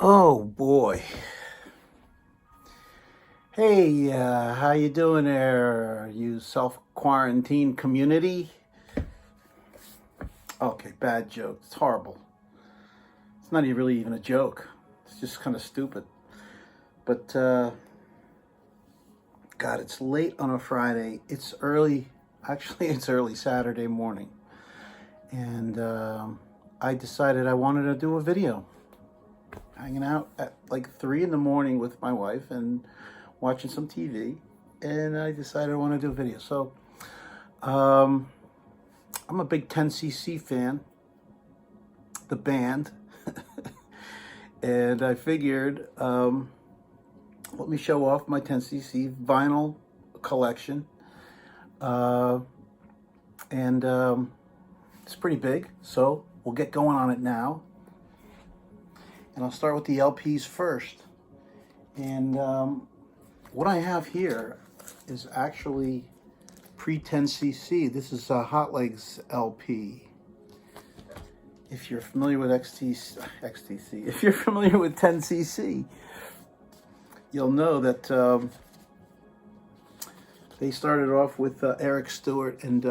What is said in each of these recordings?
Oh boy. Hey, how you doing there, you self-quarantine community? Okay, bad joke. It's horrible. It's not really even a joke. It's just kind of stupid. But God, it's late on a Friday. It's early. Actually, it's early Saturday morning, and I decided I wanted to do a video. Hanging out at like 3 in the morning with my wife and watching some TV, and I decided I want to do a video. So, um, I'm a big 10cc fan, the band, and I figured, let me show off my 10cc vinyl collection, uh, and it's pretty big. So we'll get going on it now, and I'll start with the LPs first. And what I have here is actually pre-10cc. This is a Hot Legs LP. If you're familiar with XTC, if you're familiar with 10cc, you'll know that they started off with Eric Stewart and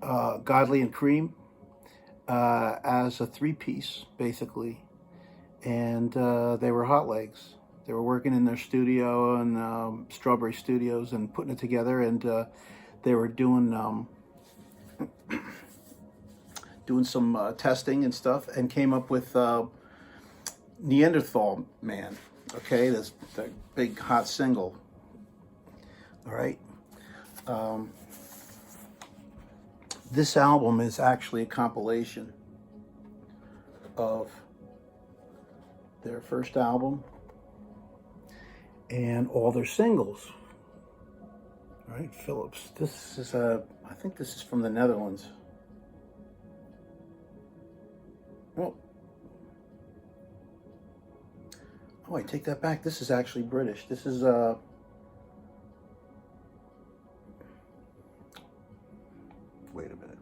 Godley and Cream as a three-piece, basically. And they were Hot Legs. They were working in their studio and Strawberry Studios and putting it together, and they were doing some testing and stuff, and came up with Neanderthal Man. Okay, that's the big hot single. All right. This album is actually a compilation of their first album and all their singles. All right, Phillips. This is I think this is from the Netherlands. Well, oh, I take that back. This is actually British. This is wait a minute.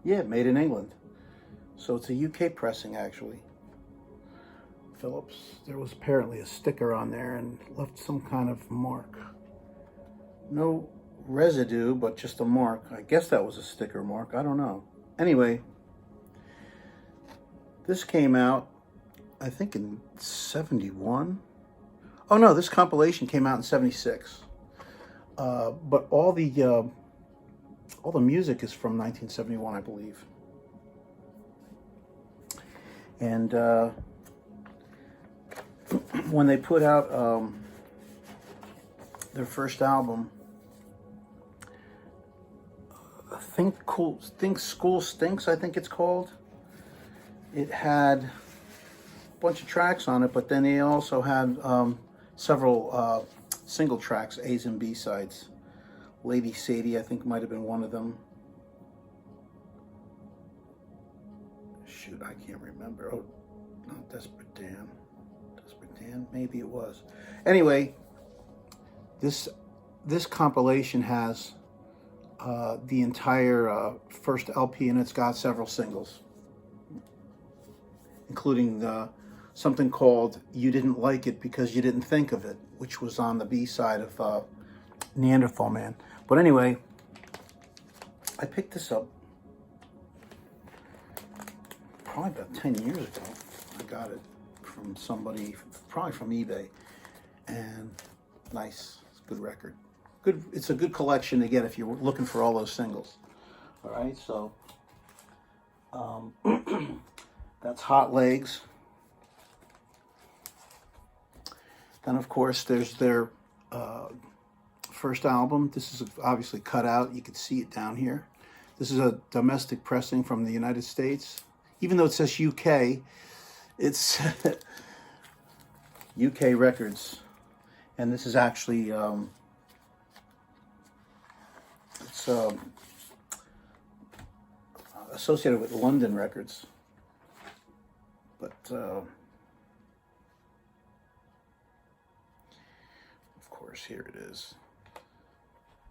Yeah, made in England. So it's a UK pressing, actually. Phillips. There was apparently a sticker on there and left some kind of mark. No residue, but just a mark. I guess that was a sticker mark. I don't know. Anyway, this came out, I think, in 71. Oh no, this compilation came out in 76. But all the music is from 1971, I believe. And when they put out their first album, Think School Stinks, I think it's called. It had a bunch of tracks on it, but then they also had several single tracks, A's and B sides. Lady Sadie, I think, might have been one of them. Shoot, I can't remember. Oh, not Desperate Dan. Desperate Dan? Maybe it was. Anyway, this compilation has the entire first LP, and it's got several singles, including something called You Didn't Like It Because You Didn't Think of It, which was on the B side of Neanderthal Man. But anyway, I picked this up probably about 10 years ago. I got it from somebody, probably from eBay, and nice, it's a good record. Good, it's a good collection to get if you're looking for all those singles. All right, so that's Hot Legs. Then, of course, there's their first album. This is obviously cut out. You can see it down here. This is a domestic pressing from the United States. Even though it says UK, it's UK Records. And this is actually, it's associated with London Records. But, of course, here it is.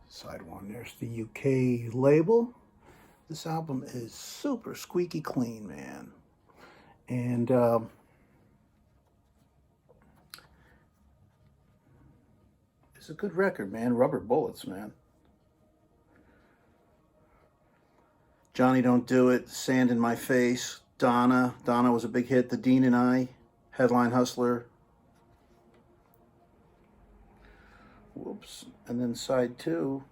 Side one, there's the UK label. This album is super squeaky clean, man. And It's a good record, man. Rubber Bullets, man. Johnny Don't Do It, Sand in My Face, Donna. Donna was a big hit. The Dean and I, Headline Hustler. Whoops. And then side 2,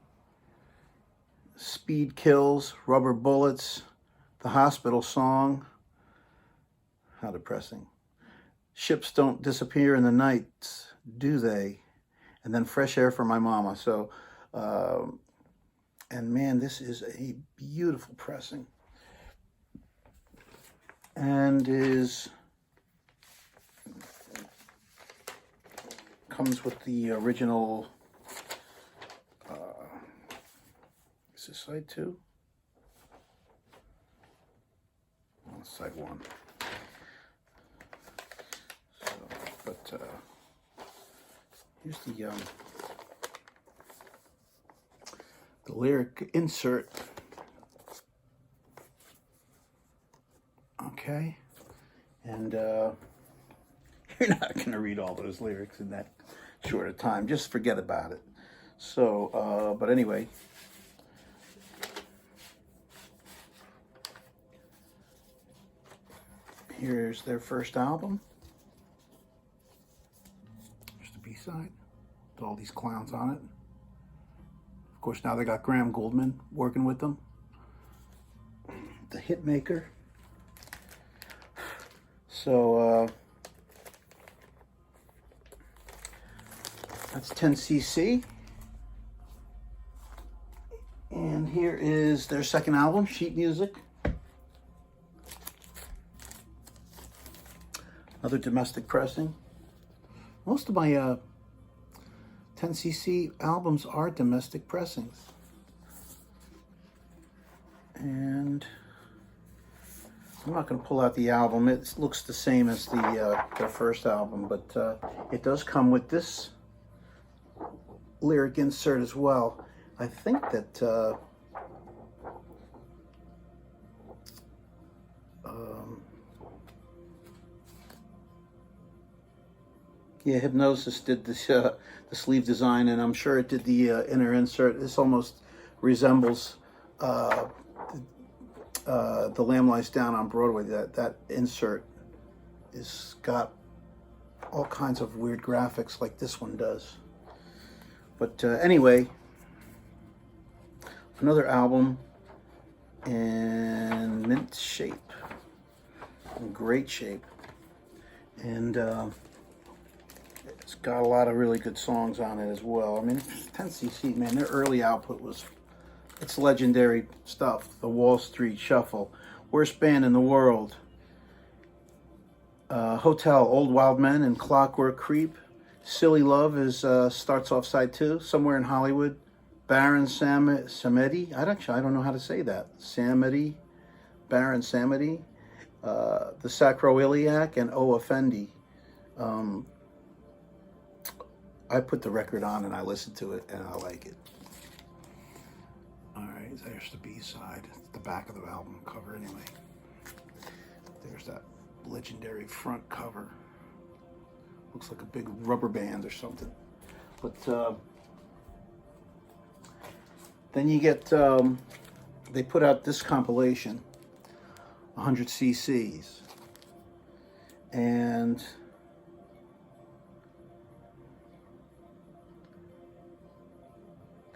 Speed Kills, Rubber Bullets, The Hospital Song. How depressing. Ships Don't Disappear in the Night, Do They? And then Fresh Air for My Mama. So, and man, this is a beautiful pressing. And comes with the original, is this side 2? Oh, side 1. So, but here's the lyric insert. Okay, and you're not going to read all those lyrics in that short a time. Just forget about it. So, but anyway, here's their first album. There's the B-side with all these clowns on it. Of course, now they got Graham Gouldman working with them. The Hitmaker. So, that's 10cc. And here is their second album, Sheet Music. Another domestic pressing. Most of my 10cc albums are domestic pressings. And I'm not going to pull out the album. It looks the same as their first album, but it does come with this lyric insert as well. I think that yeah, Hypnosis did this the sleeve design, and I'm sure it did the inner insert. This almost resembles The Lamb Lies Down on Broadway. That insert is got all kinds of weird graphics like this one does. But anyway, another album in mint shape, in great shape, and it's got a lot of really good songs on it as well. I mean, 10cc, man, their early output was, it's legendary stuff. The Wall Street Shuffle, Worst Band in the World, Hotel, Old Wild Men, and Clockwork Creep. Silly Love is starts off side 2, Somewhere in Hollywood. Baron Samedi, I don't know how to say that. Samedi, Baron Samedi, The Sacroiliac, and O Effendi. I put the record on and I listened to it and I like it. All right, there's the B-side. It's the back of the album cover anyway. There's that legendary front cover. Looks like a big rubber band or something. But then you get, they put out this compilation, 100 cc's. And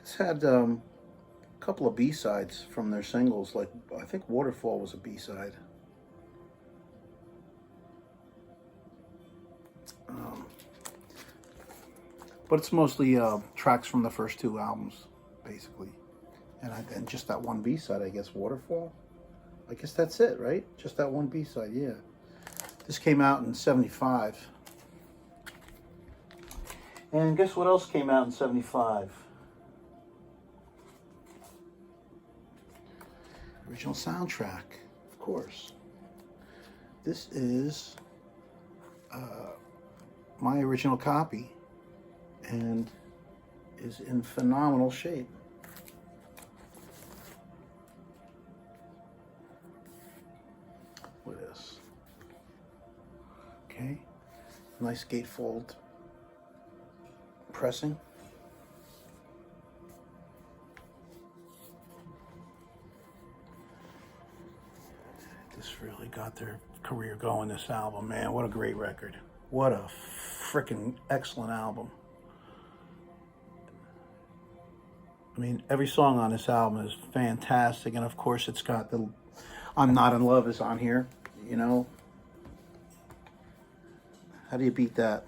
this had a couple of B-sides from their singles, like I think Waterfall was a B-side. But it's mostly tracks from the first 2 albums, basically. And just that one B-side, I guess, Waterfall. I guess that's it, right? Just that one B-side, yeah. This came out in 75. And guess what else came out in 75? Original soundtrack, of course. This is my original copy and is in phenomenal shape. Look at this. Okay, nice gatefold pressing. This really got their career going, this album, man. What a great record. What a freaking excellent album. I mean, every song on this album is fantastic, and of course it's got the I'm Not in Love is on here, you know. How do you beat that?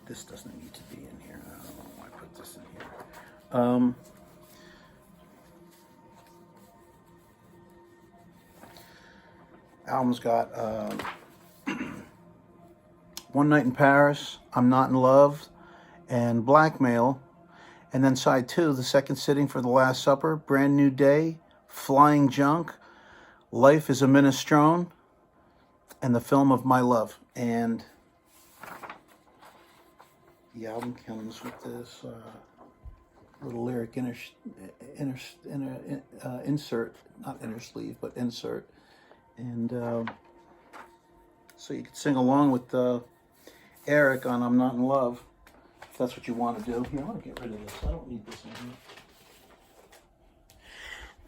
This doesn't need to be in here. I don't know why I put this in here. Album's got One Night in Paris, I'm Not in Love, and Blackmail. And then side 2, The Second Sitting for the Last Supper, Brand New Day, Flying Junk, Life is a Minestrone, and The Film of My Love. And the album comes with this little lyric insert, not inner sleeve, but insert. And so you can sing along with Eric on I'm Not in Love, if that's what you want to do. Here, I want to get rid of this. I don't need this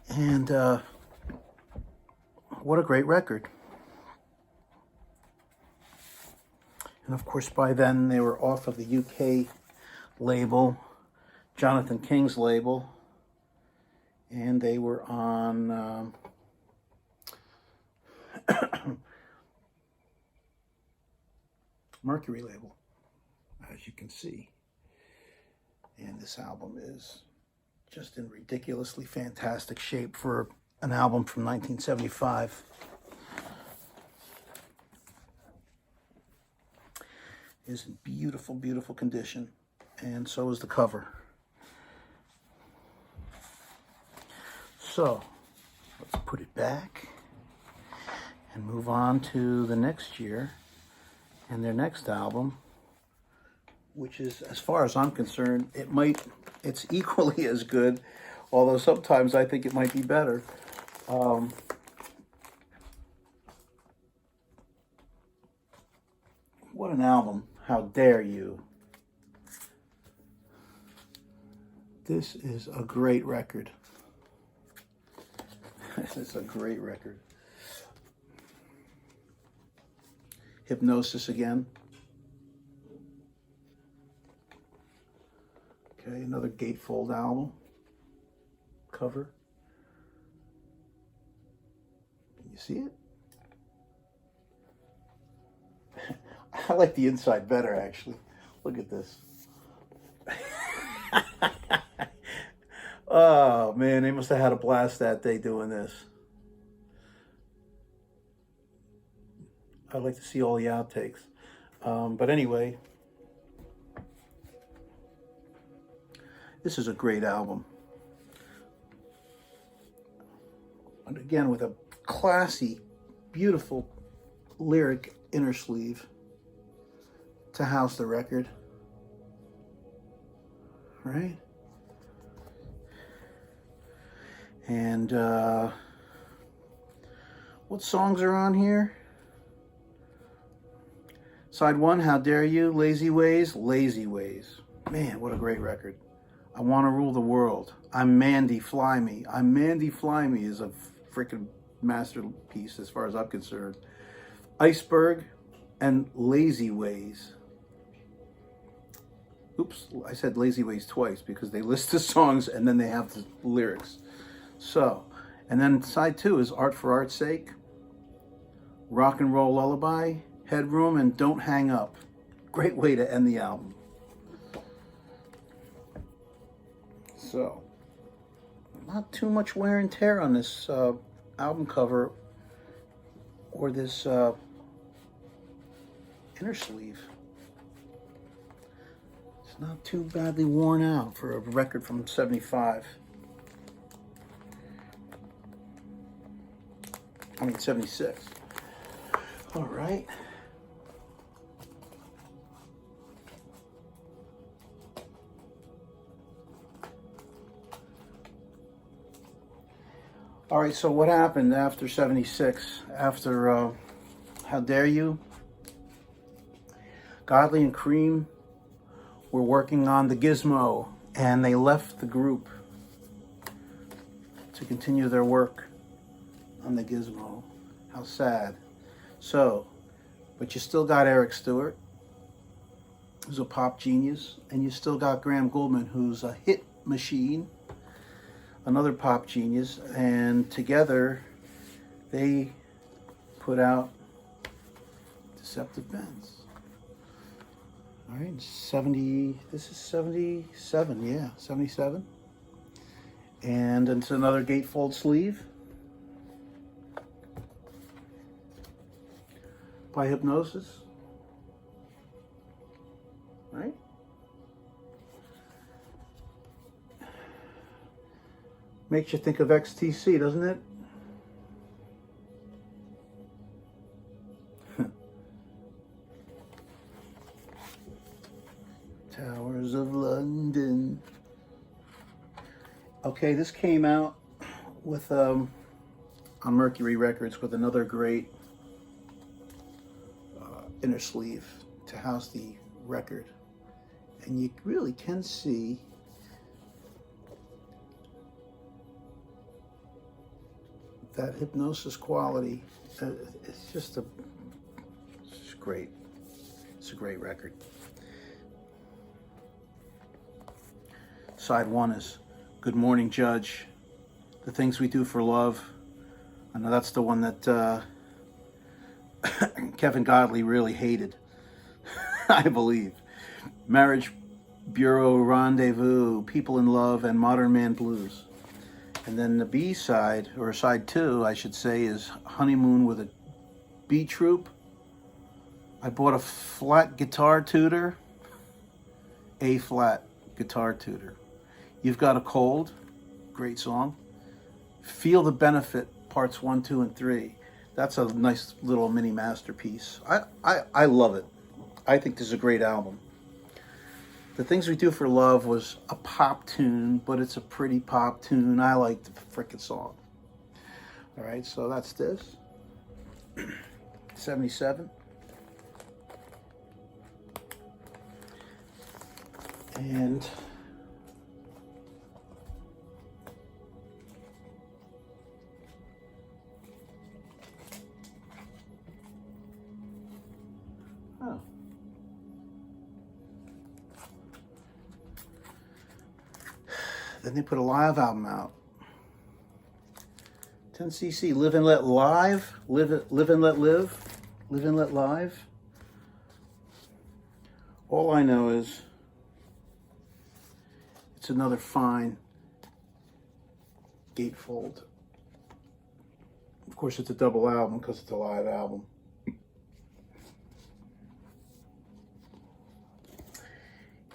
in here. And what a great record. And of course, by then they were off of the UK label, Jonathan King's label, and they were on Mercury label, as you can see. And this album is just in ridiculously fantastic shape for an album from 1975. Is in beautiful, beautiful condition, and so is the cover. So let's put it back and move on to the next year and their next album, which is, as far as I'm concerned, it's equally as good, although sometimes I think it might be better. What an album. How dare you? This is a great record. This is a great record. Hypnosis again. Okay, another gatefold album. Cover. Can you see it? I like the inside better, actually. Look at this. Oh, man, they must have had a blast that day doing this. I'd like to see all the outtakes. But anyway, this is a great album. And again, with a classy, beautiful lyric inner sleeve to house the record, right? And what songs are on here? Side 1, How Dare You, Lazy Ways, Lazy Ways. Man, what a great record. I Want to Rule the World, I'm Mandy, Fly Me. I'm Mandy, Fly Me is a freaking masterpiece as far as I'm concerned. Iceberg and Lazy Ways. Oops, I said Lazy Ways twice because they list the songs and then they have the lyrics. So, and then side 2 is Art for Art's Sake, Rock and Roll Lullaby, Headroom, and Don't Hang Up. Great way to end the album. So, not too much wear and tear on this album cover or this inner sleeve. It's not too badly worn out for a record from 75. I mean 76. All right. All right, so what happened after 76? After How Dare You? Godley and Cream were working on the Gizmo and they left the group to continue their work on the Gizmo. How sad. So, but you still got Eric Stewart, who's a pop genius, and you still got Graham Gouldman, who's a hit machine, another pop genius, and together they put out Deceptive Bends. All right, 70, this is 77, yeah, 77. And it's another gatefold sleeve by Hypnosis. All right. Makes you think of XTC, doesn't it? Towers of London. Okay, this came out with on Mercury Records with another great inner sleeve to house the record, and you really can see that Hypnosis quality. It's just it's great. It's a great record. Side one is Good Morning Judge, The Things We Do for Love. I know that's the one that Kevin Godley really hated, I believe. Marriage Bureau Rendezvous, People in Love, and Modern Man Blues. And then the B side, or side two, I should say, is Honeymoon with a B Troop. I bought a flat guitar tutor, A flat guitar tutor. You've Got a Cold, great song. Feel the Benefit, parts 1, 2, and 3. That's a nice little mini masterpiece. I love it. I think this is a great album. The Things We Do for Love was a pop tune, but it's a pretty pop tune. I like the frickin' song. All right, so that's this. 77. And oh. Then they put a live album out. 10cc, Live and Let Live, Live and Let Live, Live and Let Live. All I know is it's another fine gatefold. Of course, it's a double album because it's a live album.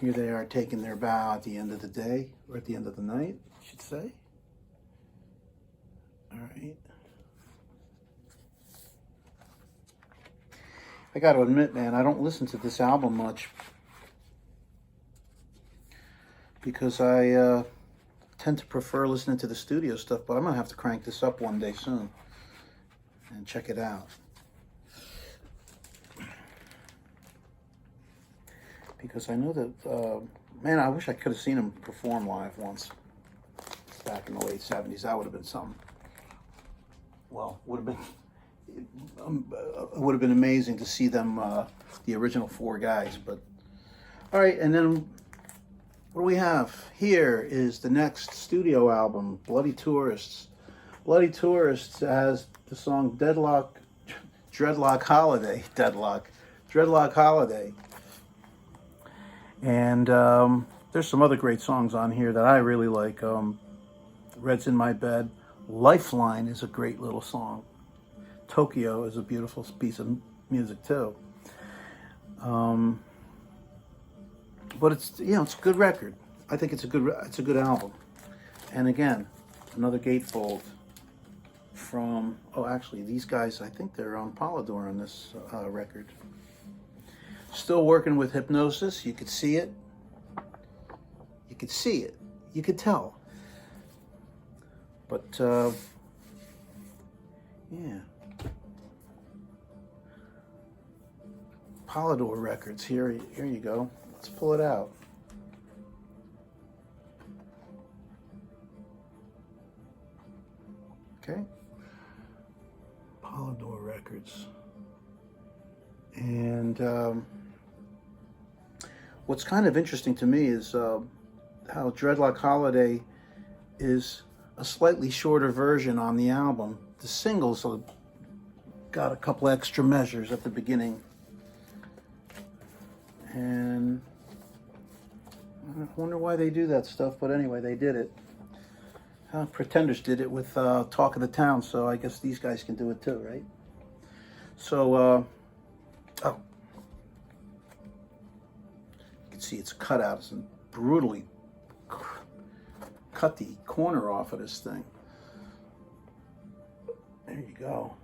Here they are taking their bow at the end of the day, or at the end of the night, I should say. All right. I got to admit, man, I don't listen to this album much because I tend to prefer listening to the studio stuff, but I'm going to have to crank this up one day soon and check it out. Because I know that, man, I wish I could have seen him perform live once back in the late 70s. That would have been something. Well, it would have been amazing to see them, the original four guys. But all right, and then what do we have? Here is the next studio album, Bloody Tourists. Bloody Tourists has the song Dreadlock Holiday. Dreadlock Holiday. And there's some other great songs on here that I really like. Red's in My Bed. Lifeline is a great little song. Tokyo is a beautiful piece of music too. But it's, you know, it's a good record. I think it's a good album. And again, another gatefold from, oh, actually these guys, I think they're on Polydor on this record. Still working with Hypnosis. You could see it. You could see it. You could tell. But, yeah. Polydor Records. Here you go. Let's pull it out. Okay. Polydor Records. And what's kind of interesting to me is how Dreadlock Holiday is a slightly shorter version on the album. The singles have got a couple extra measures at the beginning. And I wonder why they do that stuff, but anyway, they did it. Pretenders did it with Talk of the Town, so I guess these guys can do it too, right? So, oh. You can see it's cut out. It's brutally cut the corner off of this thing. There you go.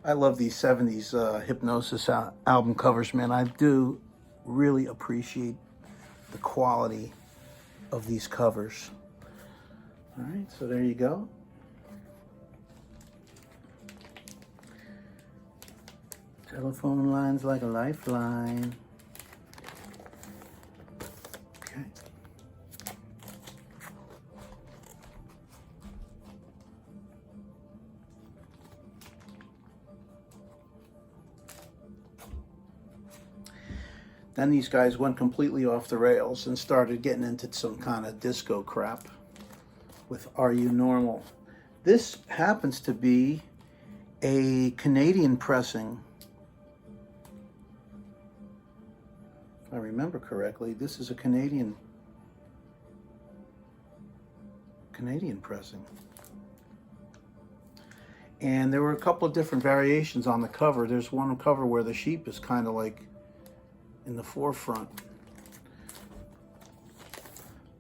I love these 70s Hypnosis album covers, man. I do really appreciate the quality of these covers. All right, so there you go. Telephone lines like a lifeline. Okay. Then these guys went completely off the rails and started getting into some kind of disco crap with Are You Normal? This happens to be a Canadian pressing. If I remember correctly, this is a Canadian pressing. And there were a couple of different variations on the cover. There's one cover where the sheep is kind of like in the forefront.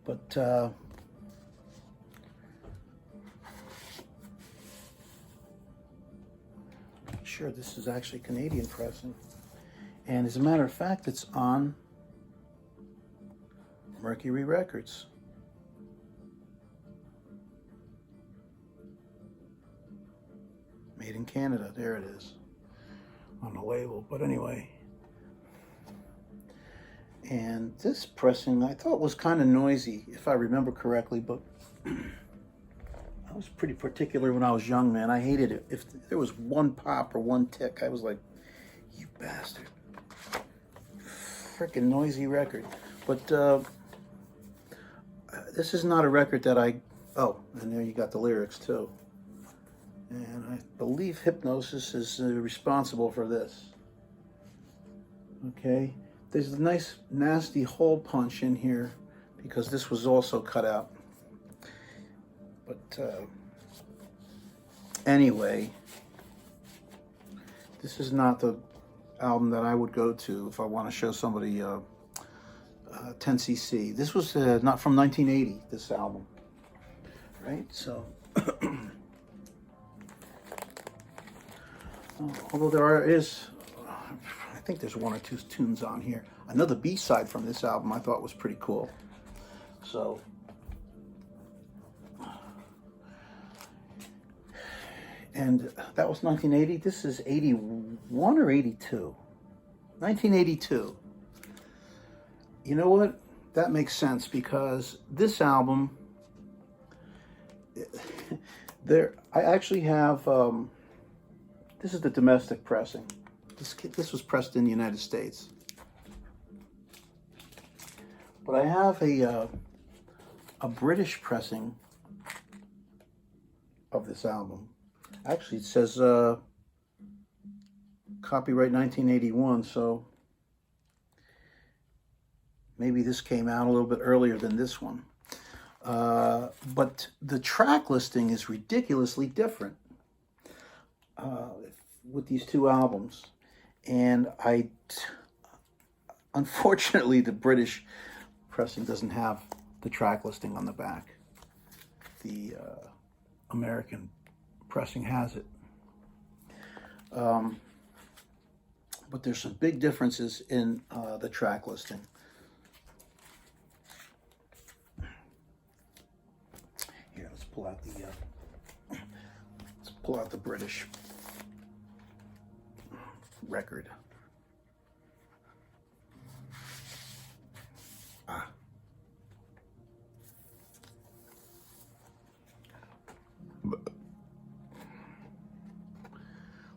But sure, this is actually Canadian pressing. And as a matter of fact, it's on Mercury Records. Made in Canada, there it is on the label. But anyway, and this pressing I thought was kind of noisy, if I remember correctly, but I was pretty particular when I was young, man. I hated it. If there was one pop or one tick, I was like, you bastard. Freaking noisy record. But this is not a record that oh, and there you got the lyrics too. And I believe Hypnosis is responsible for this. Okay. There's a nice nasty hole punch in here because this was also cut out. But anyway, this is not the album that I would go to if I want to show somebody 10cc. This was not from 1980, this album, right? So, although I think there's one or two tunes on here. Another B-side from this album I thought was pretty cool. So, and that was 1980. This is 81 or 82? 1982. You know what? That makes sense because this album, I actually have, this is the domestic pressing. This was pressed in the United States. But I have a British pressing of this album. Actually, it says copyright 1981, so maybe this came out a little bit earlier than this one. But the track listing is ridiculously different with these two albums. And unfortunately, the British pressing doesn't have the track listing on the back. The American pressing has it. But there's some big differences in the track listing. Here, let's pull out the British record.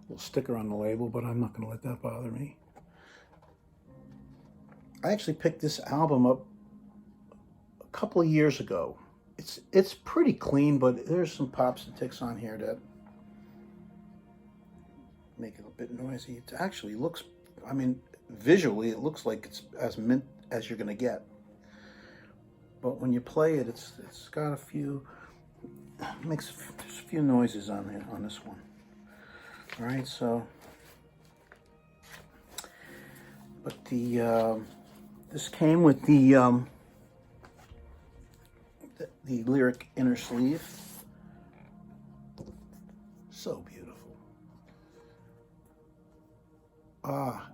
little sticker on the label, but I'm not going to let that bother me. I actually picked this album up a couple of years ago. It's pretty clean, but there's some pops and ticks on here that make it a bit noisy. It actually looks, I mean, visually it looks like it's as mint as you're going to get. But when you play it, it's got a few, makes a few noises on there, on this one. All right, so, but this came with the lyric inner sleeve. So beautiful.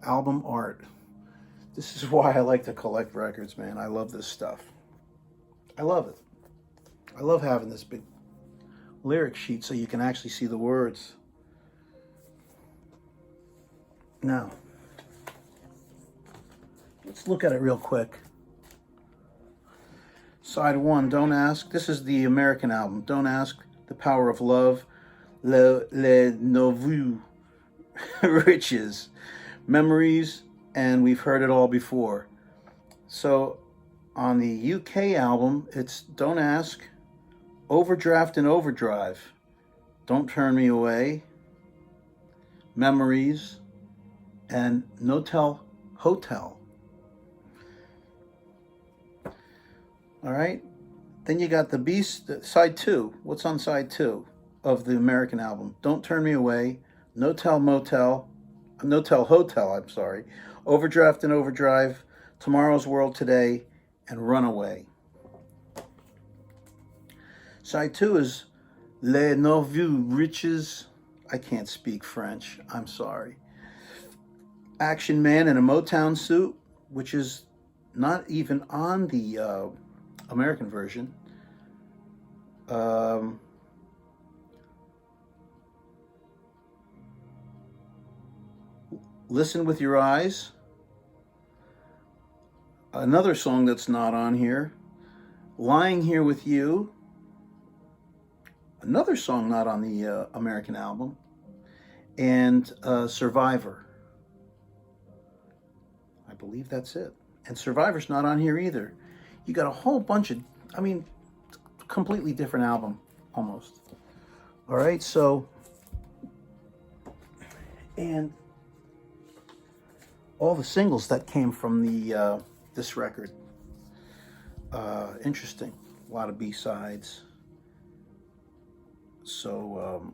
Album art. This is why I like to collect records, man. I love this stuff. I love it. I love having this big lyric sheet so you can actually see the words. Now, let's look at it real quick. Side 1, Don't Ask. This is the American album. Don't Ask, The Power of Love, Les Nouveaux Riches, Memories, and We've Heard It All Before. So on the UK album, it's Don't Ask, Overdraft and Overdrive, Don't Turn Me Away, Memories, and No-Tell Hotel. All right, then you got the Beast, side 2. What's on side 2 of the American album? Don't Turn Me Away, No-Tell Hotel, I'm sorry, Overdraft and Overdrive, Tomorrow's World Today, and Runaway. Side 2 is Les Nouveaux Riches. I can't speak French, I'm sorry. Action Man in a Motown Suit, which is not even on the American version. Listen with Your Eyes. Another song that's not on here. Lying Here With You. Another song not on the American album. And Survivor. I believe that's it. And Survivor's not on here either. You got a whole bunch of, I mean, completely different album, almost. All right, so, and all the singles that came from the this record. Interesting. A lot of B-sides. So,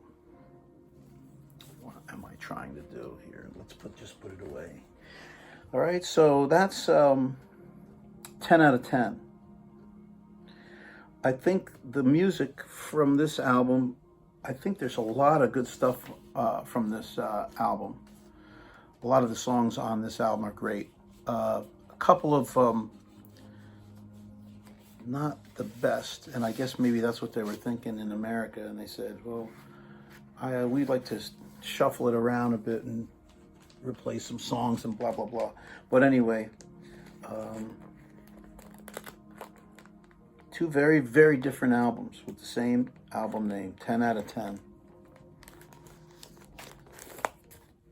what am I trying to do here? Let's just put it away. All right, so that's 10 out of 10. I think the music from this album, I think there's a lot of good stuff from this album. A lot of the songs on this album are great. A couple of not the best, and I guess maybe that's what they were thinking in America, and they said, well, we'd like to shuffle it around a bit and replace some songs and blah, blah, blah. But anyway, two very, very different albums with the same album name, 10 out of 10.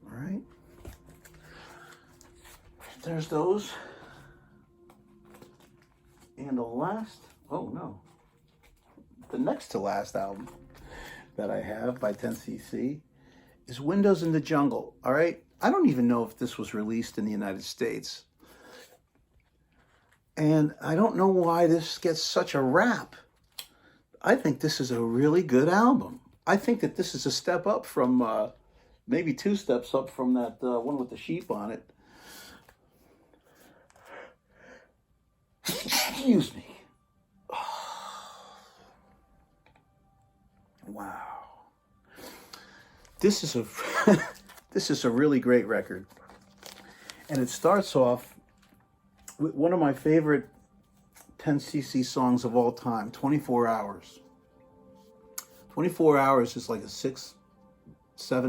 All right. There's those. And the next to last album that I have by 10cc is Windows in the Jungle. All right. I don't even know if this was released in the United States. And I don't know why this gets such a rap. I think this is a really good album. I think that this is a step up from, maybe 2 steps up from that one with the sheep on it. Excuse me. Wow. This is a really great record. And it starts off with one of my favorite 10cc songs of all time, 24 Hours. 24 Hours is like a 6-7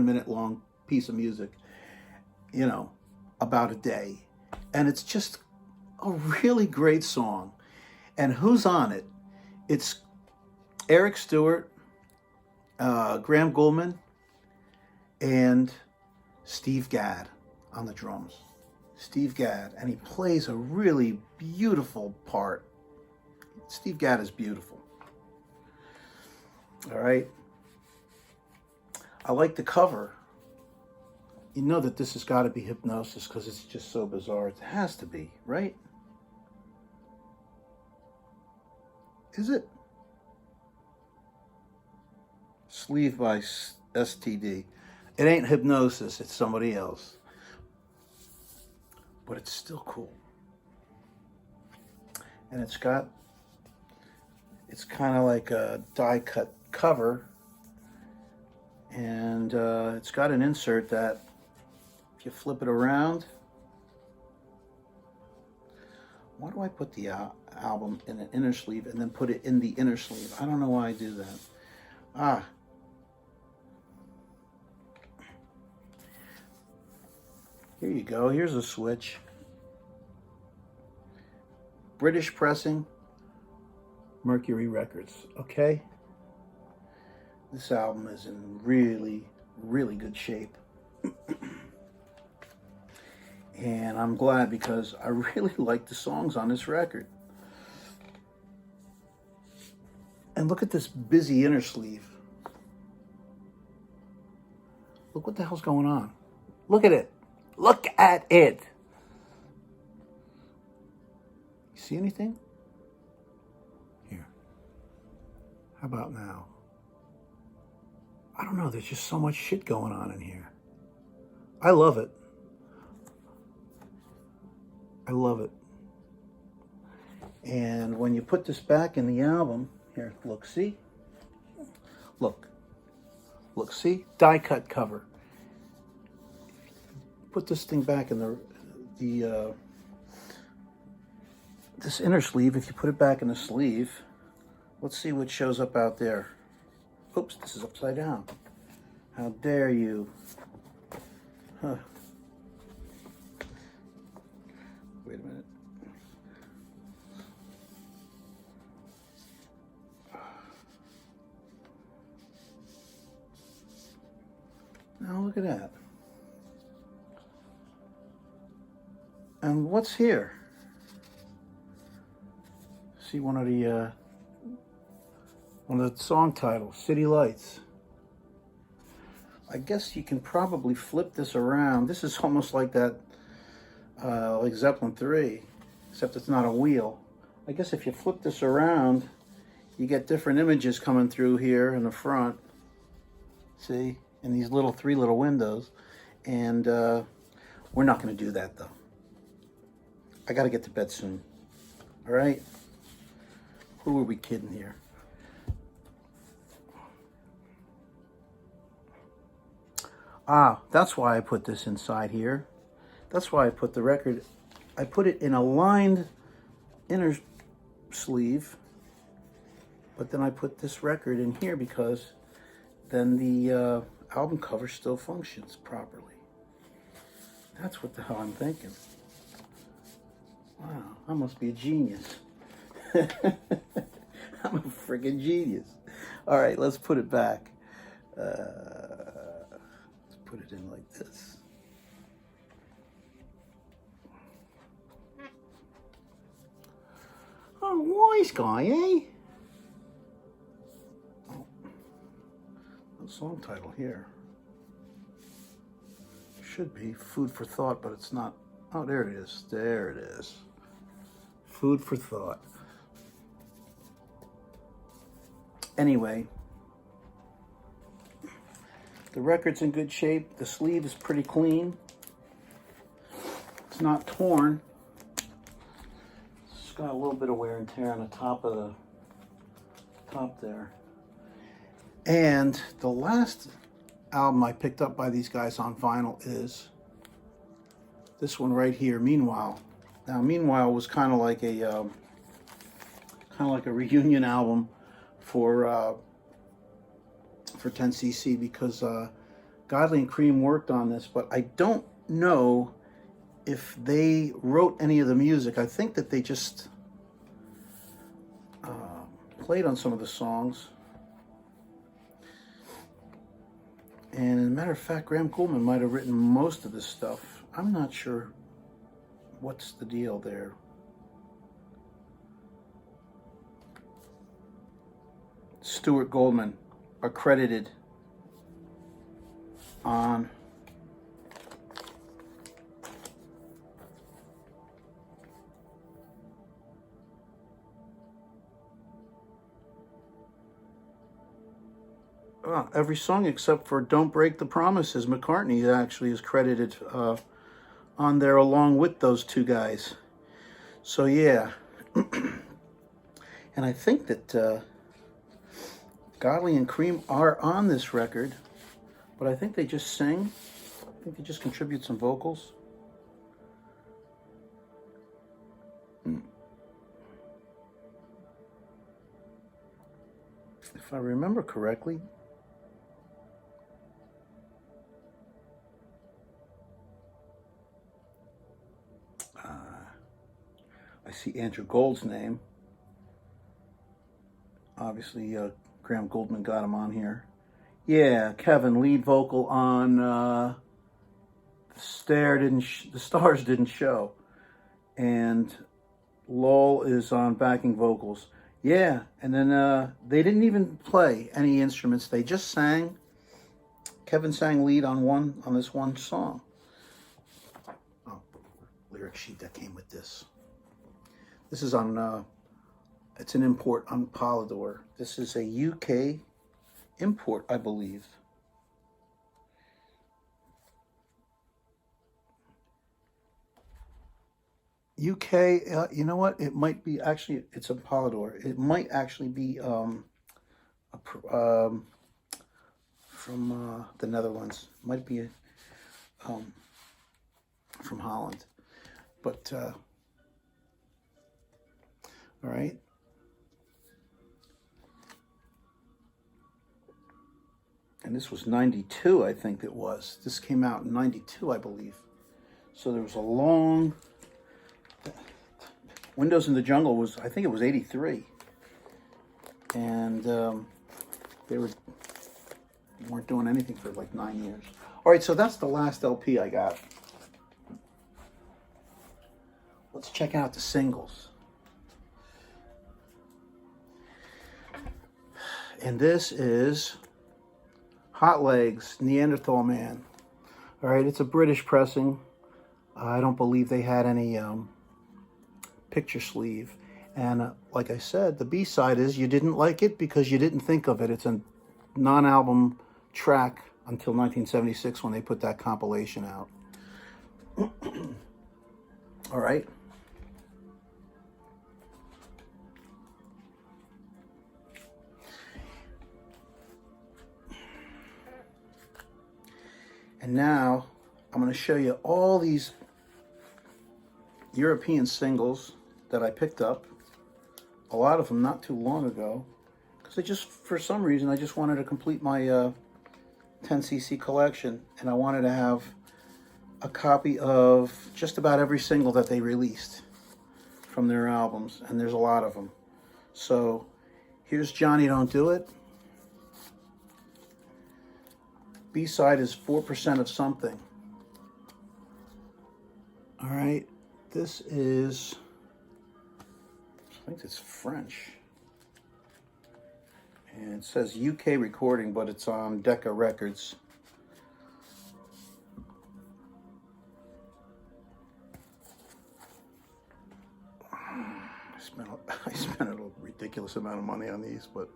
minute long piece of music, you know, about a day. And it's just a really great song. And who's on it? It's Eric Stewart, Graham Gouldman, and Steve Gadd on the drums. Steve Gadd, and he plays a really beautiful part. Steve Gadd is beautiful. All right. I like the cover. You know that this has got to be Hypnosis because it's just so bizarre. It has to be, right? Is it? Sleeve by STD. It ain't Hypnosis, it's somebody else. But it's still cool. And it's kind of like a die cut cover. And it's got an insert that if you flip it around, why do I put the album in an inner sleeve and then put it in the inner sleeve? I don't know why I do that. Here you go. Here's a switch. British pressing, Mercury Records. Okay? This album is in really, really good shape. And I'm glad because I really like the songs on this record. And look at this busy inner sleeve. Look what the hell's going on. Look at it. Look at it. You see anything? Here. How about now? I don't know. There's just so much shit going on in here. I love it. I love it. And when you put this back in the album, here, look, see? Look. Look, see? Die cut cover. Put this thing back in this inner sleeve. If you put it back in the sleeve, let's see what shows up out there. Oops, this is upside down. How dare you? Huh. Wait a minute. Now look at that. And what's here? See one of the song titles, City Lights. I guess you can probably flip this around. This is almost like that, like Zeppelin 3, except it's not a wheel. I guess if you flip this around, you get different images coming through here in the front. See, in these three little windows. And we're not going to do that though. I got to get to bed soon. All right? Who are we kidding here? That's why I put this inside here. That's why I put the record. I put it in a lined inner sleeve, but then I put this record in here because then the album cover still functions properly. That's what the hell I'm thinking. Wow, I must be a genius. I'm a freaking genius. All right, let's put it back. Let's put it in like this. Oh, wise guy, eh? Oh, no song title here. Should be Food for Thought, but it's not. Oh, there it is. There it is. Food for thought. Anyway, the record's in good shape. The sleeve is pretty clean. It's not torn. It's got a little bit of wear and tear on the top there. And the last album I picked up by these guys on vinyl is this one right here, Meanwhile. Now, Meanwhile was kind of like a reunion album for 10cc because Godley and Cream worked on this, but I don't know if they wrote any of the music. I think that they just played on some of the songs. And as a matter of fact, Graham Gouldman might have written most of this stuff. I'm not sure what's the deal there. Stuart Goldman are credited on every song except for Don't Break the Promises. McCartney actually is credited on there along with those two guys. So yeah. And I think that Godley and Cream are on this record, but I think they just sing. I think they just contribute some vocals. If I remember correctly, I see Andrew Gold's name. Obviously, Graham Gouldman got him on here. Yeah, Kevin, lead vocal on The Stars Didn't Show. And Lowell is on backing vocals. Yeah, and then they didn't even play any instruments. They just sang. Kevin sang lead on this one song. Oh, lyric sheet that came with this. This is on, it's an import on Polydor. This is a UK import, I believe. UK, you know what? It might be, actually, it's a Polydor. It might actually be from the Netherlands. It might be from Holland. But, all right. And this was 92, I think it was. This came out in 92, I believe. So there was a long... Windows in the Jungle was, I think it was 83. And they weren't doing anything for like 9 years. All right, so that's the last LP I got. Let's check out the singles. And this is Hot Legs, Neanderthal Man. All right, it's a British pressing. I don't believe they had any picture sleeve. And like I said, the B-side is You Didn't Like It Because You Didn't Think of It. It's a non-album track until 1976 when they put that compilation out. All right. And now I'm going to show you all these European singles that I picked up. A lot of them not too long ago. Because I just, for some reason, I just wanted to complete my 10cc collection. And I wanted to have a copy of just about every single that they released from their albums. And there's a lot of them. So here's Johnny Don't Do It. B-side is 4% of Something. All right, this is, I think it's French. And it says UK recording, but it's on Decca Records. I spent a ridiculous amount of money on these, but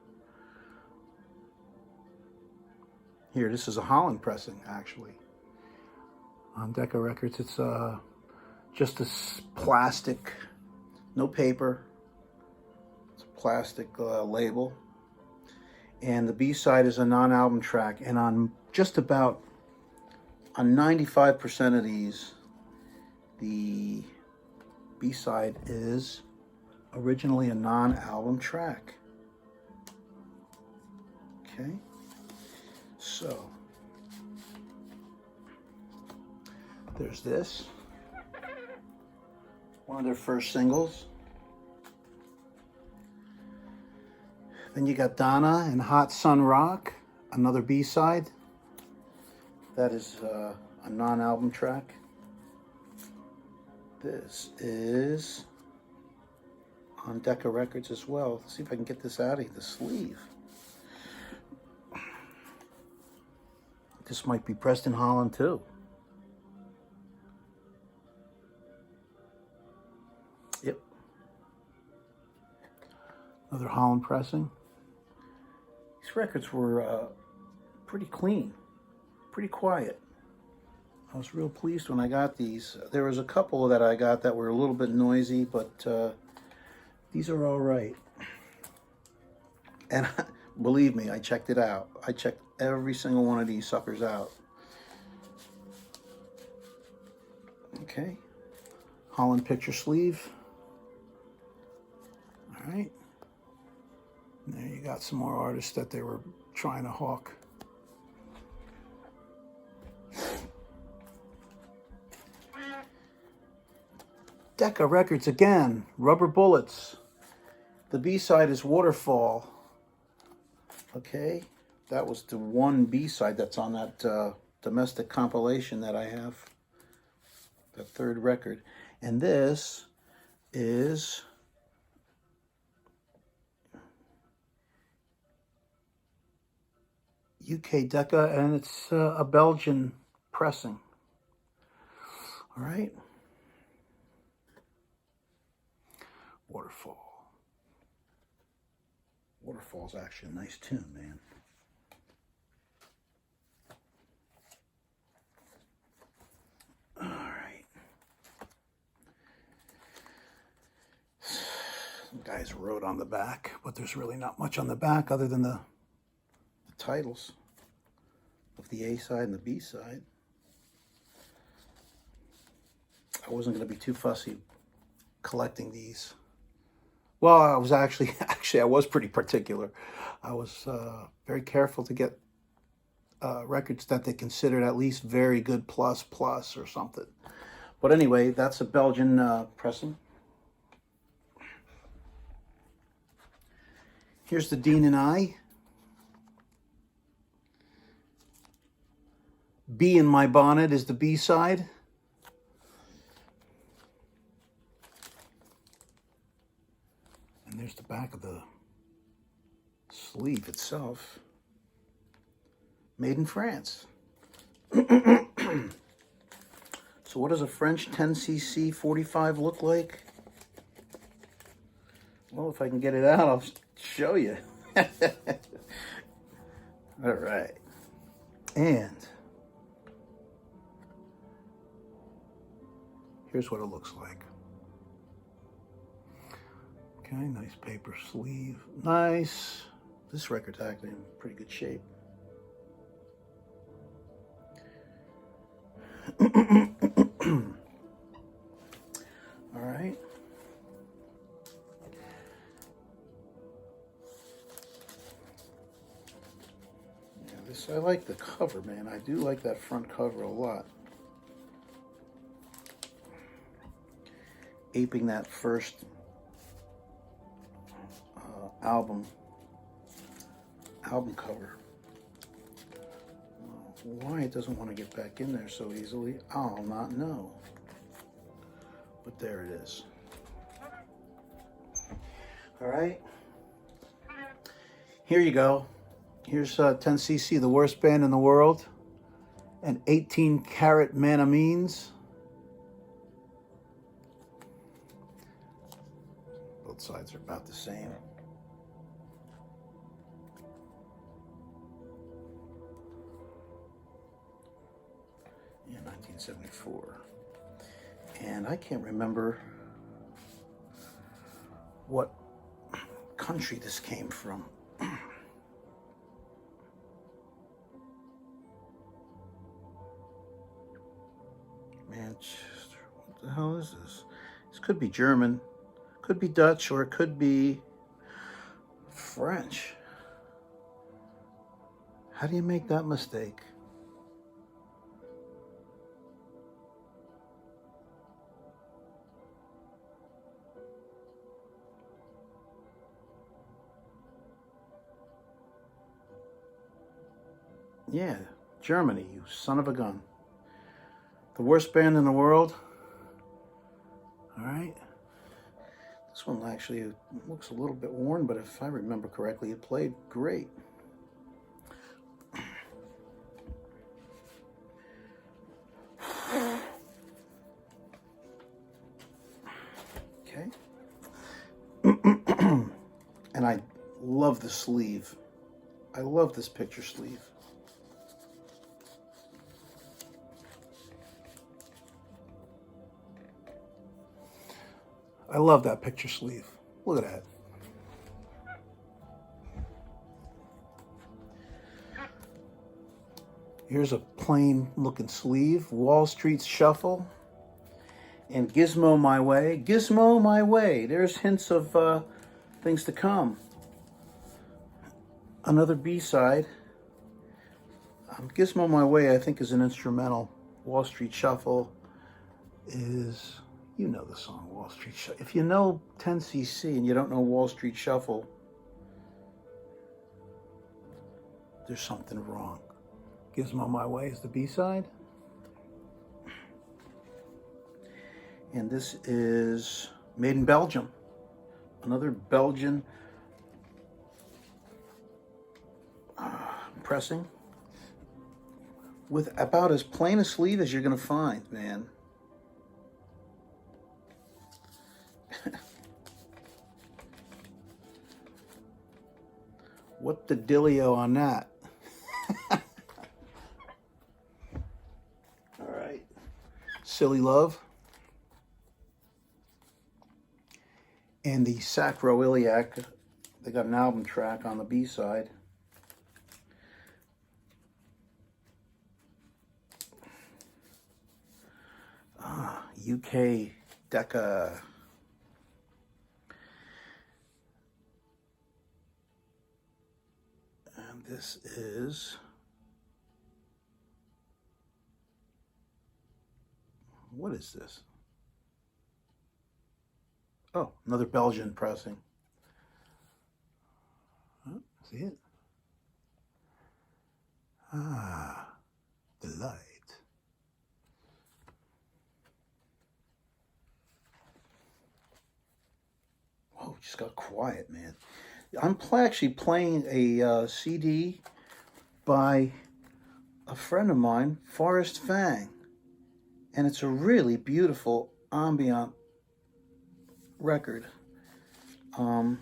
here, this is a Holland pressing, actually. On Decca Records, it's just this plastic, no paper. It's a plastic label. And the B-side is a non-album track. And on just about, on 95% of these, the B-side is originally a non-album track. Okay. So, there's this, one of their first singles. Then you got Donna and Hot Sun Rock, another B-side. That is a non-album track. This is on Decca Records as well. Let's see if I can get this out of the sleeve. This might be pressed in Holland too. Yep. Another Holland pressing. These records were pretty clean, pretty quiet. I was real pleased when I got these. There was a couple that I got that were a little bit noisy, but these are all right. And believe me, I checked it out. I checked every single one of these suckers out. Okay. Holland picture sleeve. All right. And there you got some more artists that they were trying to hawk. Decca Records again, Rubber Bullets. The B-side is Waterfall. Okay, that was the one B-side that's on that domestic compilation that I have, the third record. And this is UK Decca, and it's a Belgian pressing. All right. Waterfall. Waterfall's actually a nice tune, man. All right. Some guys wrote on the back, but there's really not much on the back other than the titles of the A side and the B side. I wasn't going to be too fussy collecting these. Well, I was actually I was pretty particular. I was very careful to get records that they considered at least very good plus or something. But anyway, that's a Belgian pressing. Here's the Dean and I. Bee in My Bonnet is the B side. And there's the back of the sleeve itself. Made in France. So what does a French 10cc 45 look like? Well, if I can get it out, I'll show you. All right. And here's what it looks like. Okay, nice paper sleeve. Nice. This record's actually in pretty good shape. All right. Yeah, this, I like the cover, man. I do like that front cover a lot. Aping that first album cover. Why it doesn't want to get back in there so easily, I'll not know. But there it is. All right. Here you go. Here's 10cc, the worst band in the world, and 18 Karat Man of Means. Both sides are about the same. Yeah, 1974. And I can't remember what country this came from. Manchester. What the hell is this? This could be German, could be Dutch, or it could be French. How do you make that mistake? Yeah, Germany, you son of a gun. The worst band in the world. All right. This one actually looks a little bit worn, but if I remember correctly, it played great. Okay. And I love the sleeve. I love this picture sleeve. I love that picture sleeve. Look at that. Here's a plain looking sleeve. Wall Street Shuffle. And Gizmo My Way. Gizmo My Way. There's hints of things to come. Another B-side. Gizmo My Way, I think, is an instrumental. Wall Street Shuffle is... You know the song Wall Street Shuffle. If you know 10cc and you don't know Wall Street Shuffle, there's something wrong. Gizmo My Way is the B-side. And this is made in Belgium. Another Belgian pressing. With about as plain a sleeve as you're going to find, man. What the dealio on that? All right. Silly Love. And the Sacroiliac. They got an album track on the B-side. UK Decca. And this is... What is this? Oh, another Belgian pressing. Oh, see it? Ah, Delight. Oh, just got quiet, man. I'm actually playing a CD by a friend of mine, Forrest Fang. And it's a really beautiful ambient record. I'm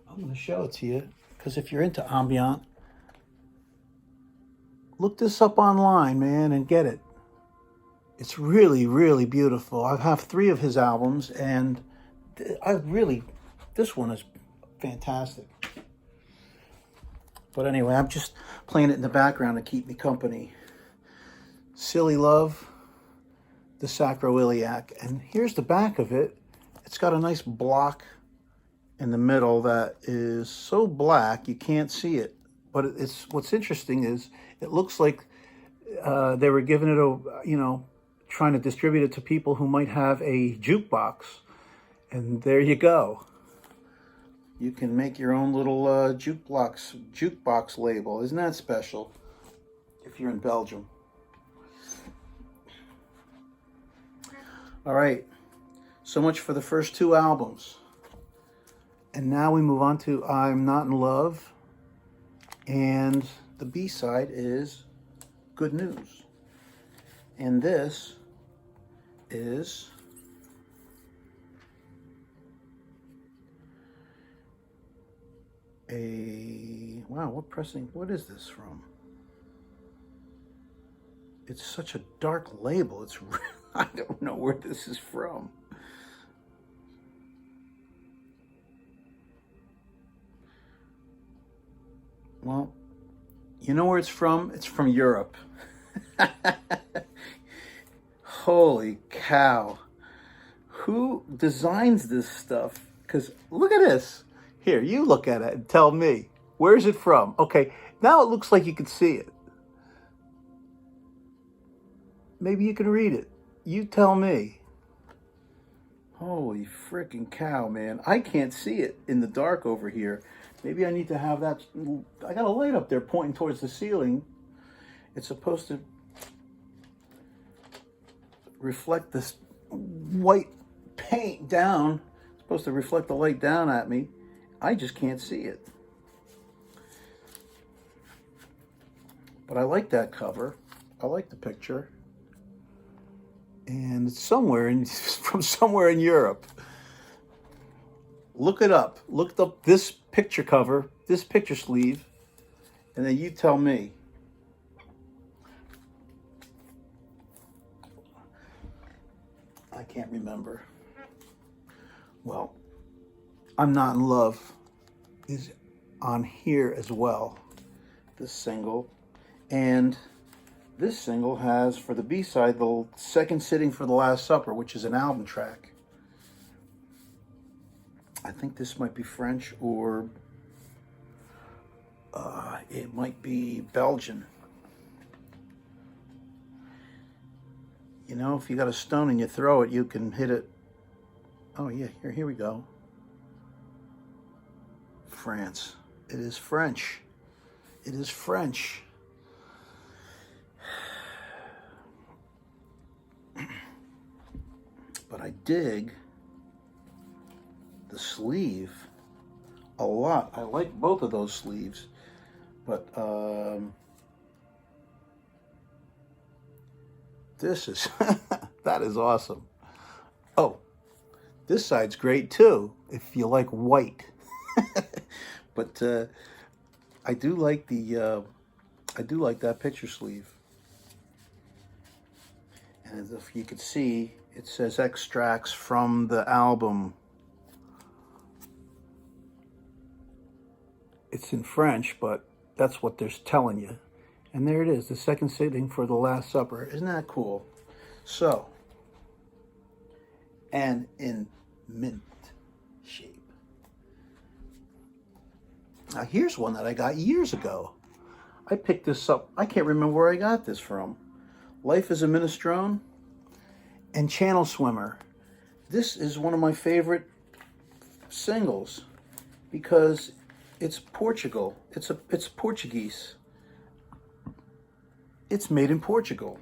going to show it to you, because if you're into ambient, look this up online, man, and get it. It's really, really beautiful. I have 3 of his albums, and this one is fantastic. But anyway, I'm just playing it in the background to keep me company. Silly Love, the Sacroiliac. And here's the back of it. It's got a nice block in the middle that is so black you can't see it. But it's what's interesting is it looks like they were giving it trying to distribute it to people who might have a jukebox. And there you go. You can make your own little jukebox label. Isn't that special? If you're in Belgium. All right. So much for the first 2 albums. And now we move on to I'm Not in Love. And the B-side is Good News. And this is what is this from? It's such a dark label. I don't know where this is from. Well, you know where it's from? It's from Europe. Holy cow. Who designs this stuff? Because look at this. Here, you look at it and tell me. Where is it from? Okay, now it looks like you can see it. Maybe you can read it. You tell me. Holy freaking cow, man. I can't see it in the dark over here. Maybe I need to have that. I got a light up there pointing towards the ceiling. It's supposed to reflect this white paint down. It's supposed to reflect the light down at me. I just can't see it. But I like that cover. I like the picture. And it's from somewhere in Europe. Look it up. Look up this picture cover, this picture sleeve, and then you tell me. I can't remember. Well, I'm Not in Love is on here as well, this single. And this single has, for the B-side, the second sitting for the Last Supper, which is an album track. I think this might be French, or it might be Belgian. You know, if you got a stone and you throw it, you can hit it. Oh yeah, here we go. France. It is French. It is French. But I dig the sleeve a lot. I like both of those sleeves, but this is that is awesome. Oh, this side's great too if you like white. But I do like that picture sleeve. And if you could see, it says extracts from the album. It's in French, but that's what they're telling you. And there it is, the second sitting for the Last Supper. Isn't that cool? So, and in mint shape. Now here's one that I got years ago. I picked this up. I can't remember where I got this from. Life is a Minestrone and Channel Swimmer. This is one of my favorite singles because it's Portugal. It's Portuguese. It's made in Portugal.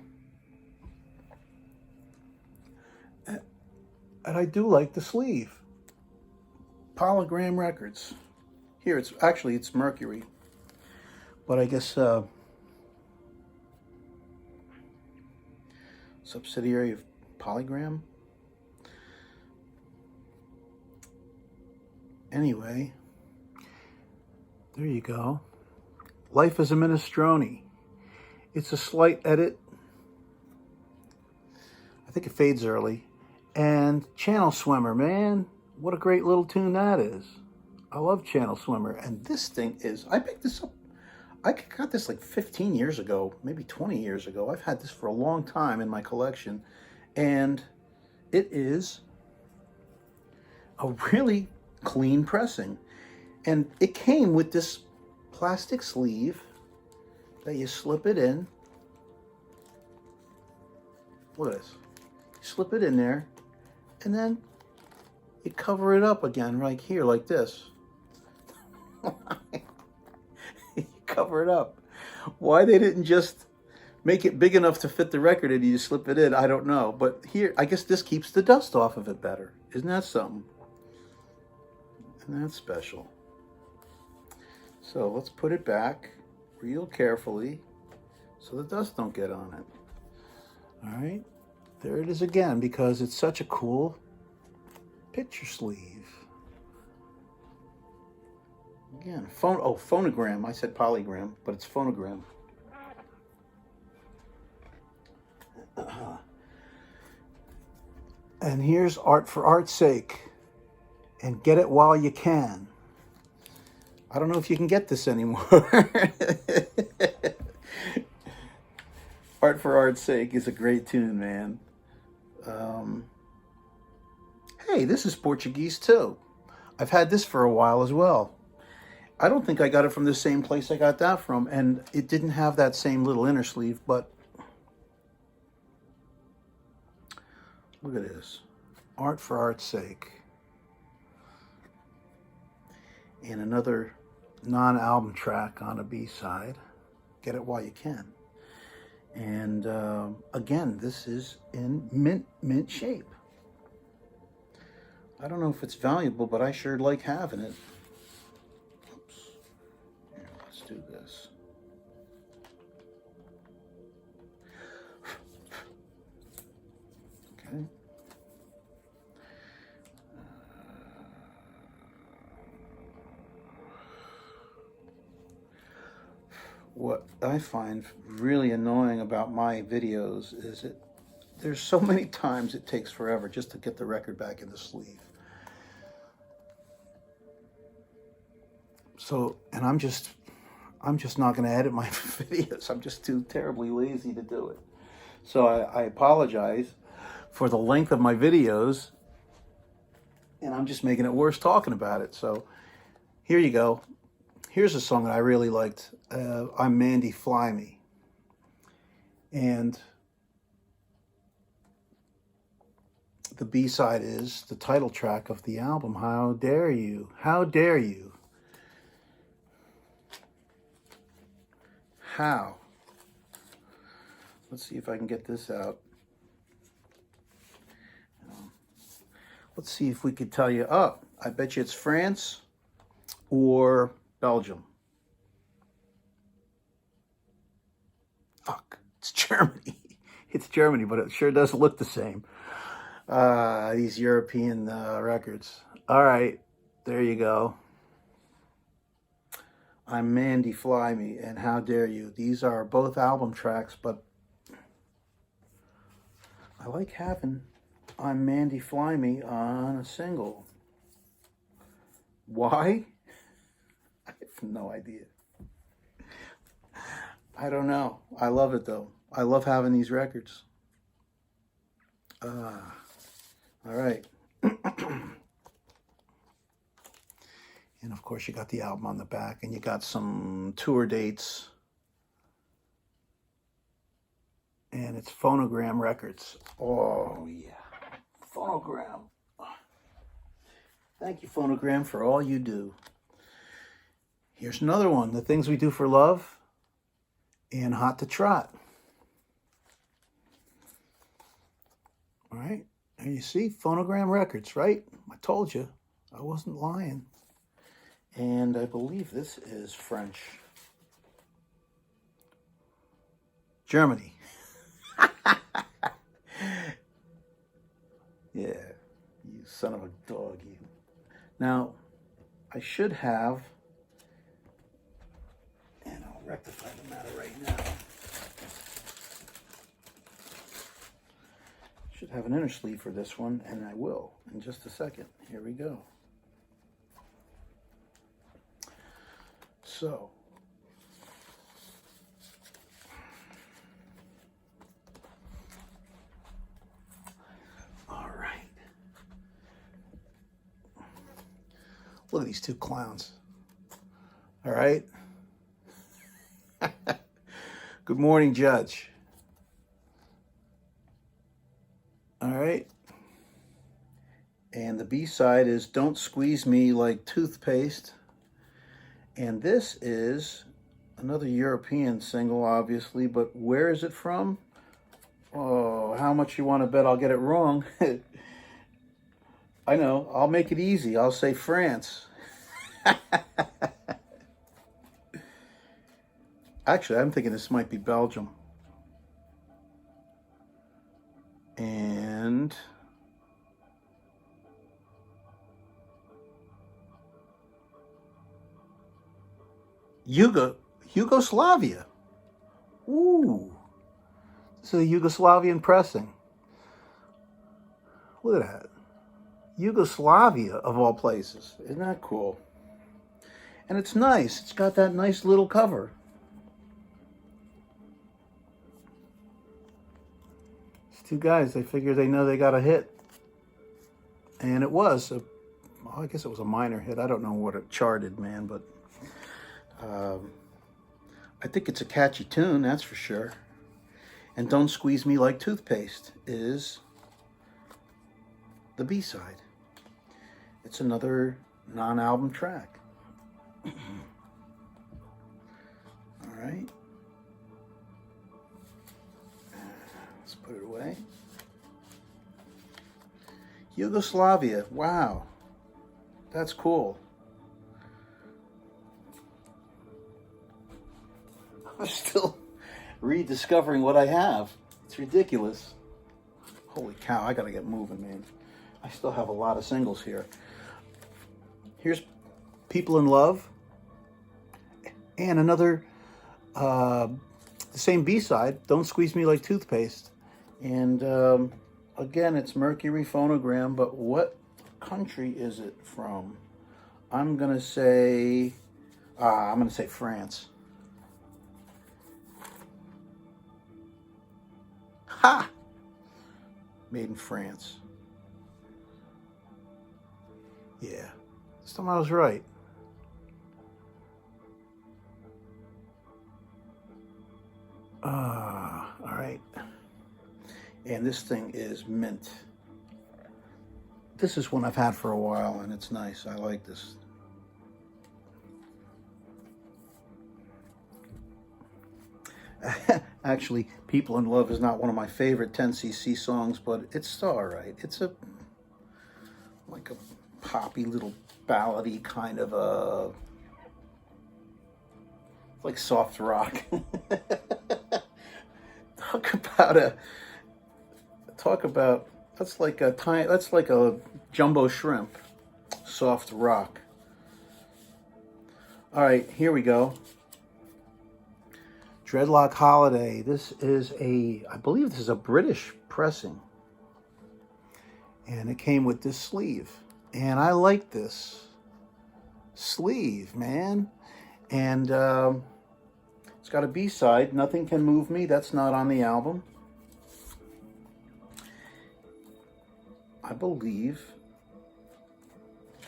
And I do like the sleeve. Polygram Records. Here, it's Mercury. But I guess subsidiary of Polygram. Anyway, there you go. Life is a Minestrone. It's a slight edit. I think it fades early. And Channel Swimmer, man, what a great little tune that is. I love Channel Swimmer. And this thing is, I picked this up. I got this like 15 years ago, maybe 20 years ago. I've had this for a long time in my collection. And it is a really clean pressing. And it came with this plastic sleeve that you slip it in. Look at this. You slip it in there, and then you cover it up again right here like this. You cover it up. Why they didn't just make it big enough to fit the record and you slip it in, I don't know. But here, I guess this keeps the dust off of it better. Isn't that something? And that's special. So let's put it back real carefully so the dust don't get on it. All right, there it is again because it's such a cool picture sleeve. Again, phonogram. I said polygram, but it's phonogram. And here's Art for Art's Sake. And get it while you can. I don't know if you can get this anymore. Art for Art's Sake is a great tune, man. Hey, this is Portuguese too. I've had this for a while as well. I don't think I got it from the same place I got that from, and it didn't have that same little inner sleeve, but look at this. Art for Art's Sake. And another non-album track on a B-side. Get it while you can. And again, this is in mint shape. I don't know if it's valuable, but I sure like having it. Oops. Here, let's do this. Okay. What I find really annoying about my videos is there's so many times it takes forever just to get the record back in the sleeve. So, and I'm just not going to edit my videos. I'm just too terribly lazy to do it. So I apologize for the length of my videos, and I'm just making it worse talking about it. So here you go. Here's a song that I really liked. I'm Mandy, Fly Me. And the B-side is the title track of the album, How Dare You? How Dare You? How? Let's see if I can get this out. Let's see if we could tell you. Oh, I bet you it's France or Belgium. Fuck, it's Germany. It's Germany, but it sure does look the same. These European records. All right, there you go. I'm Mandy, Fly Me, and How Dare You. These are both album tracks, but I like having I'm Mandy, Fly Me on a single. Why? I have no idea. I don't know. I love it though. I love having these records. All right. And of course you got the album on the back, and you got some tour dates. And it's Phonogram Records. Oh yeah. Phonogram. Thank you, Phonogram, for all you do. Here's another one, The Things We Do for Love and Hot to Trot. All right, and you see, Phonogram Records, right? I told you, I wasn't lying. And I believe this is French. Germany. Yeah, you son of a dog, you. Now, I should have, and I'll rectify the matter right now. Should have an inner sleeve for this one, and I will in just a second. Here we go. So, all right. Look at these two clowns. All right. Good morning, Judge. All right. And the B-side is Don't Squeeze Me Like Toothpaste. And this is another European single, obviously, but where is it from? Oh, how much you want to bet I'll get it wrong? I know, I'll make it easy. I'll say France. Actually, I'm thinking this might be Belgium. And Yugoslavia. Ooh. This is a Yugoslavian pressing. Look at that. Yugoslavia, of all places. Isn't that cool? And it's nice. It's got that nice little cover. These two guys, they figure they know they got a hit. And it was. I guess it was a minor hit. I don't know what it charted, man, but I think it's a catchy tune, that's for sure. And Don't Squeeze Me Like Toothpaste is the B-side. It's another non-album track. right. Let's put it away. Yugoslavia. Wow. That's cool. I'm still rediscovering what I have. It's ridiculous. Holy cow, I gotta get moving, man. I still have a lot of singles here. Here's People in Love. And another, the same B-side, Don't Squeeze Me Like Toothpaste. And again, it's Mercury Phonogram, but what country is it from? I'm gonna say France. Ha! Made in France. Yeah, this time I was right. All right. And this thing is mint. This is one I've had for a while, and it's nice. I like this. Actually, People in Love is not one of my favorite 10cc songs, but it's all right. It's like a poppy little ballady kind of like soft rock. Talk about that's like a jumbo shrimp, soft rock. All right, here we go. Dreadlock Holiday. This is I believe this is a British pressing. And it came with this sleeve. And I like this sleeve, man. And it's got a B-side, Nothing Can Move Me. That's not on the album. I believe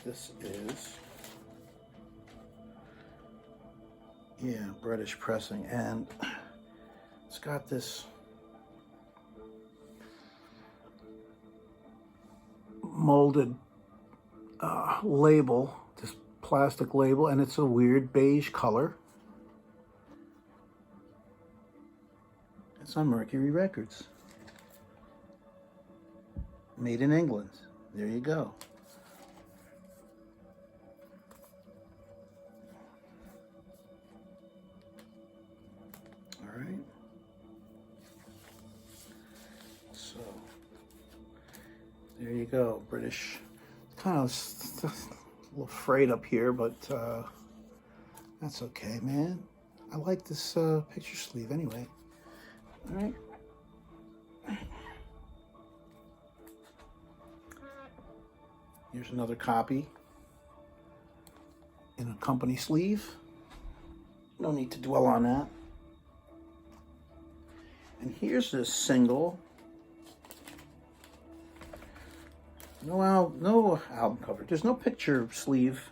this is, yeah, British pressing. And it's got this molded label, this plastic label, and it's a weird beige color. It's on Mercury Records. Made in England. There you go. All right. So, there you go. British. Kind of a little frayed up here, but that's okay, man. I like this picture sleeve anyway. All right. Here's another copy in a company sleeve. No need to dwell on that. And here's this single. No album cover. There's no picture sleeve,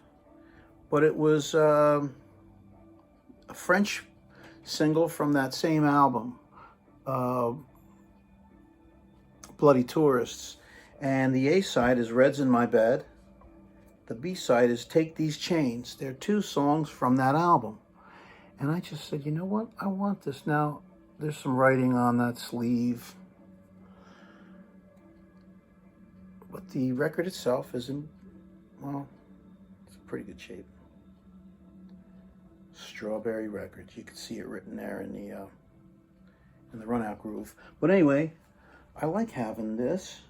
but it was a French single from that same album, Bloody Tourists. And the A-side is Red's in My Bed. The B-side is Take These Chains. They're two songs from that album. And I just said, you know what? I want this. Now, there's some writing on that sleeve. But the record itself is in, well, it's in pretty good shape. Strawberry Records. You can see it written there in the run-out groove. But anyway, I like having this.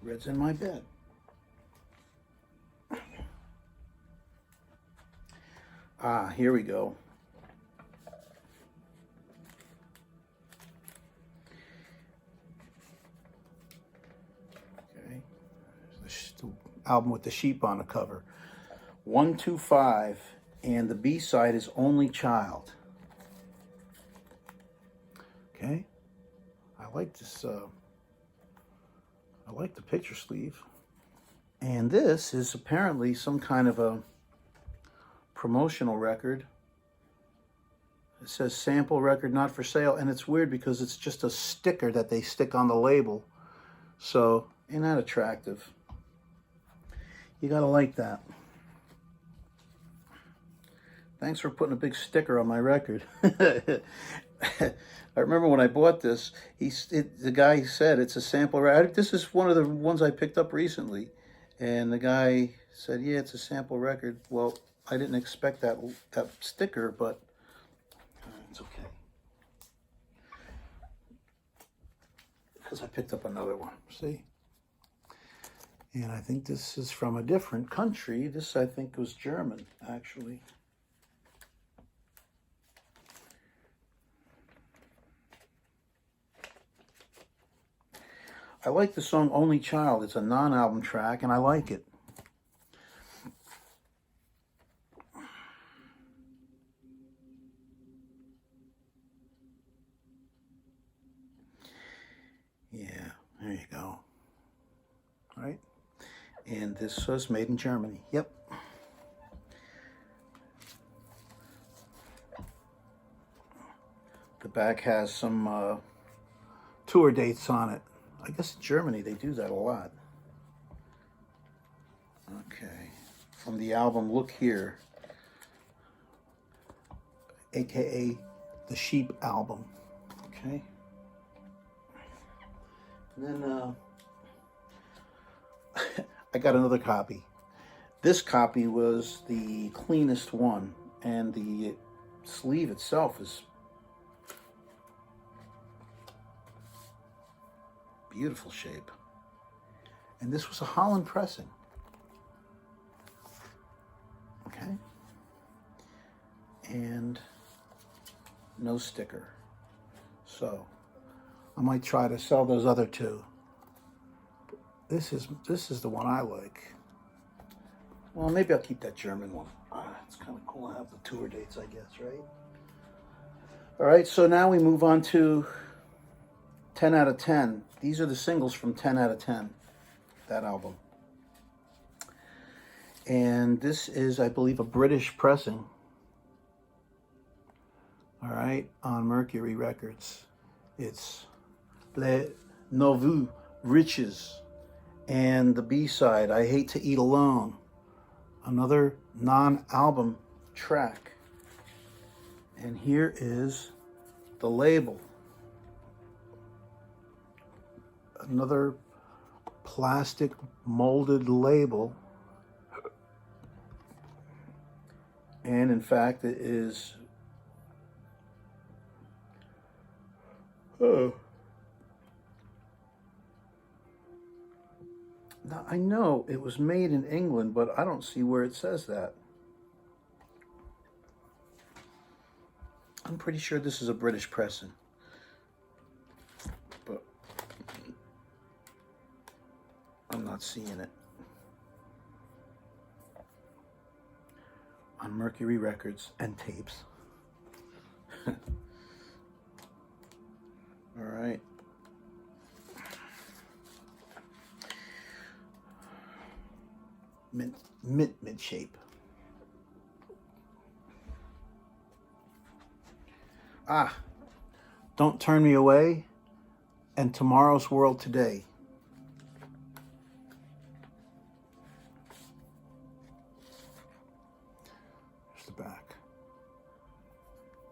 Red's in My Bed. Here we go. Okay. The album with the sheep on the cover. 125, and the B-side is Only Child. Okay. I like this. I like the picture sleeve. And this is apparently some kind of a promotional record. It says sample record not for sale, and it's weird because it's just a sticker that they stick on the label. So, ain't that attractive? You gotta like that. Thanks for putting a big sticker on my record. I remember when I bought this, the guy said it's a sample record. This is one of the ones I picked up recently. And the guy said, yeah, it's a sample record. Well, I didn't expect that sticker, but it's okay. Because I picked up another one, see? And I think this is from a different country. This, I think, was German, actually. I like the song Only Child. It's a non-album track, and I like it. Yeah, there you go. All right. And this was made in Germany. Yep. The back has some tour dates on it. I guess in Germany they do that a lot. Okay. From the album Look Here, aka the Sheep album. Okay. And then I got another copy. This copy was the cleanest one, and the sleeve itself is beautiful shape. And this was a Holland pressing. Okay. And no sticker. So I might try to sell those other two. This is the one I like. Well, maybe I'll keep that German one. It's kind of cool to have the tour dates, I guess, right? All right, so now we move on to 10 out of 10. These are the singles from 10 out of 10, that album. And this is, I believe, a British pressing. All right, on Mercury Records. It's Les Nouveaux Riches. And the B-side, I Hate to Eat Alone. Another non-album track. And here is the label. Another plastic molded label. And in fact, it is... Oh. Now, I know it was made in England, but I don't see where it says that. I'm pretty sure this is a British pressing. But I'm not seeing it. On Mercury Records and tapes. All right. Mint shape. Don't Turn Me Away and Tomorrow's World Today. Here's the back.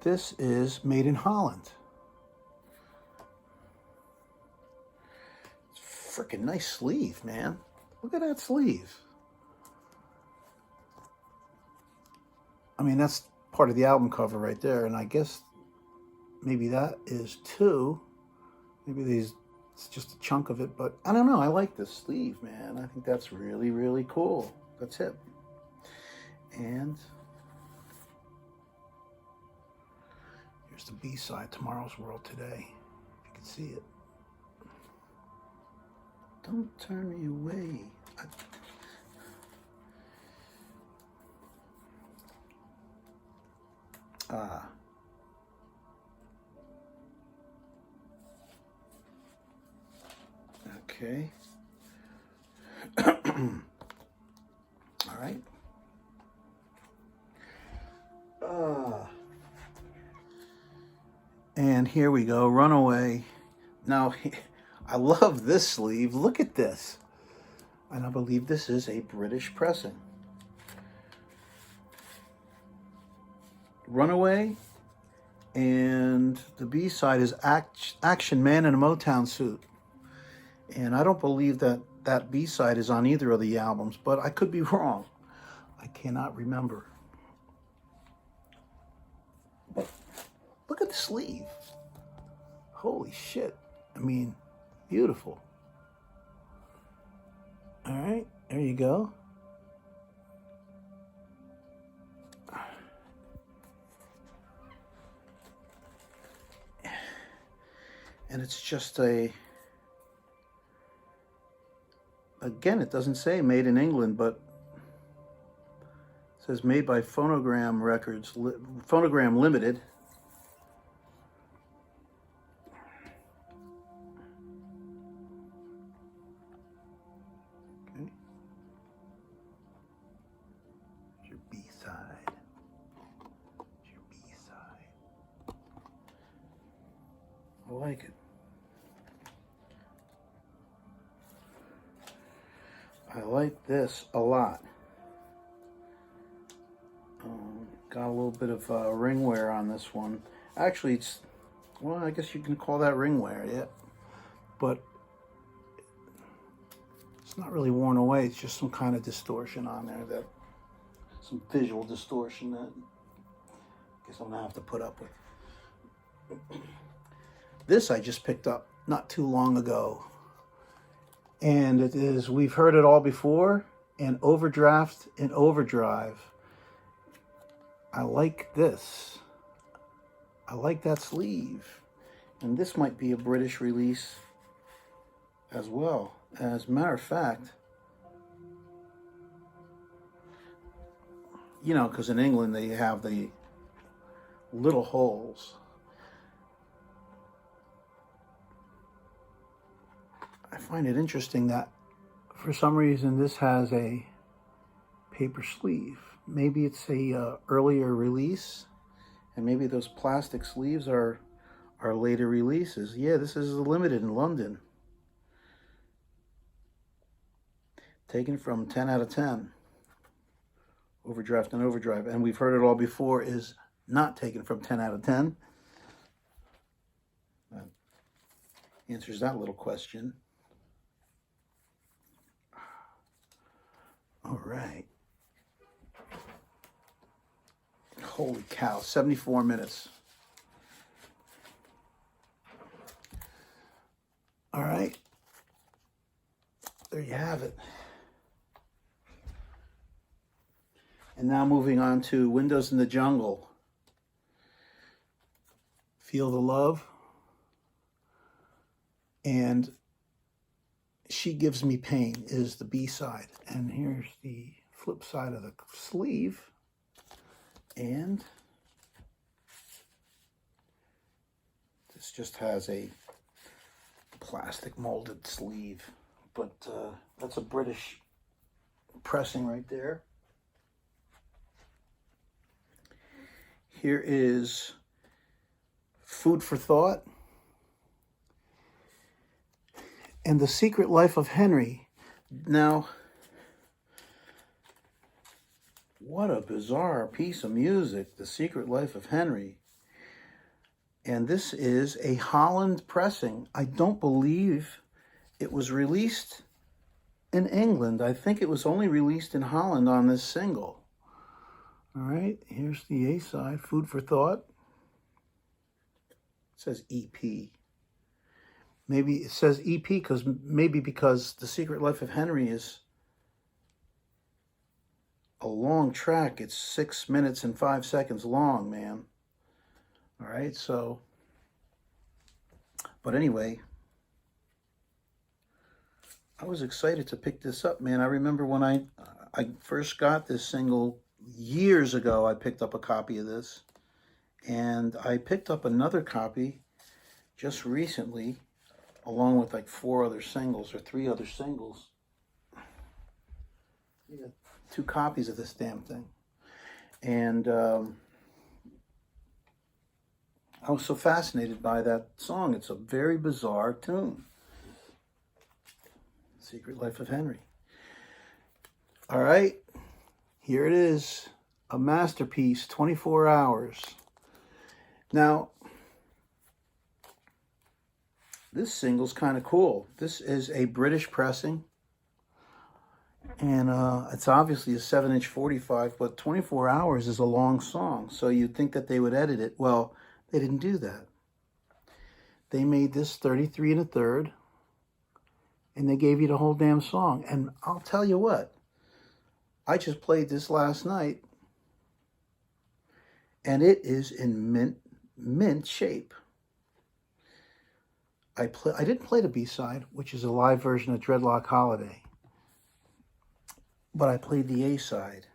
This is made in Holland. It's a freaking nice sleeve, man. Look at that sleeve. I mean, that's part of the album cover right there, and I guess maybe that is too. Maybe it's just a chunk of it, but I don't know. I like this sleeve, man. I think that's really, really cool. That's it. And here's the B-side, Tomorrow's World Today. If you can see it. Don't turn me away. Okay. All right. And here we go, Runaway. Now, I love this sleeve. Look at this. And I believe this is a British pressing. Runaway. And the B-side is Action Man in a Motown Suit. And I don't believe that that B-side is on either of the albums, but I could be wrong. I cannot remember. But look at the sleeve. Holy shit. I mean, beautiful. All right, there you go. And it's just a, again, it doesn't say made in England, but it says made by Phonogram Records, Phonogram Limited. Okay. Here's your B-side. Here's your B-side. I like it. I like this a lot. Got a little bit of ring wear on this one. Actually, it's, well, I guess you can call that ring wear, yeah. But it's not really worn away. It's just some kind of distortion on there, that some visual distortion that I guess I'm gonna have to put up with. This I just picked up not too long ago. And it is, we've heard it all before, and Overdraft and Overdrive. I like this. I like that sleeve. And this might be a British release as well. As a matter of fact, you know, because in England they have the little holes. I find it interesting that for some reason this has a paper sleeve. Maybe it's a earlier release, and maybe those plastic sleeves are later releases. Yeah, this is limited in London. Taken from 10 out of 10. Overdraft and Overdrive. And we've heard it all before is not taken from 10 out of 10. That answers that little question. All right. Holy cow, 74 minutes. All right. There you have it. And now moving on to Windows in the Jungle. Feel the Love. And She Gives Me Pain is the B-side. And here's the flip side of the sleeve. And this just has a plastic molded sleeve. But that's a British pressing right there. Here is Food for Thought. And The Secret Life of Henry. Now, what a bizarre piece of music, The Secret Life of Henry. And this is a Holland pressing. I don't believe it was released in England. I think it was only released in Holland on this single. All right, here's the A-side, Food for Thought. It says EP. Maybe it says EP because The Secret Life of Henry is a long track. It's 6 minutes and 5 seconds long, man. All right, so, but anyway, I was excited to pick this up, man. I remember when I first got this single years ago, I picked up a copy of this, and I picked up another copy just recently, along with like 4 other singles or 3 other singles. You got 2 copies of this damn thing. And I was so fascinated by that song. It's a very bizarre tune. Secret Life of Henry. All right, here it is. a masterpiece, 24 hours. Now, this single's kind of cool. This is a British pressing, and it's obviously a 7-inch 45, but 24 hours is a long song, so you'd think that they would edit it. Well, they didn't do that. They made this 33 1/3, and they gave you the whole damn song. And I'll tell you what, I just played this last night, and it is in mint shape. I didn't play the B-side, which is a live version of Dreadlock Holiday, but I played the A-side,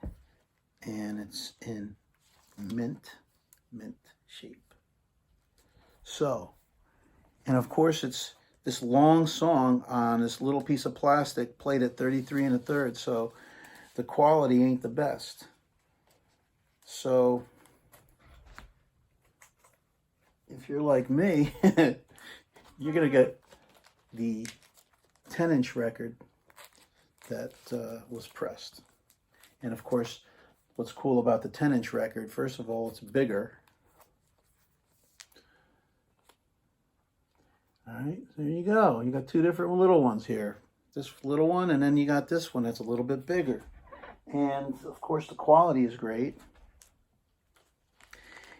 and it's in mint shape. So, and of course it's this long song on this little piece of plastic played at 33 1/3, so the quality ain't the best. So if you're like me, you're going to get the 10-inch record that was pressed. And of course, what's cool about the 10-inch record, first of all, it's bigger. All right, there you go. You got two different little ones here. This little one, and then you got this one that's a little bit bigger. And of course, the quality is great.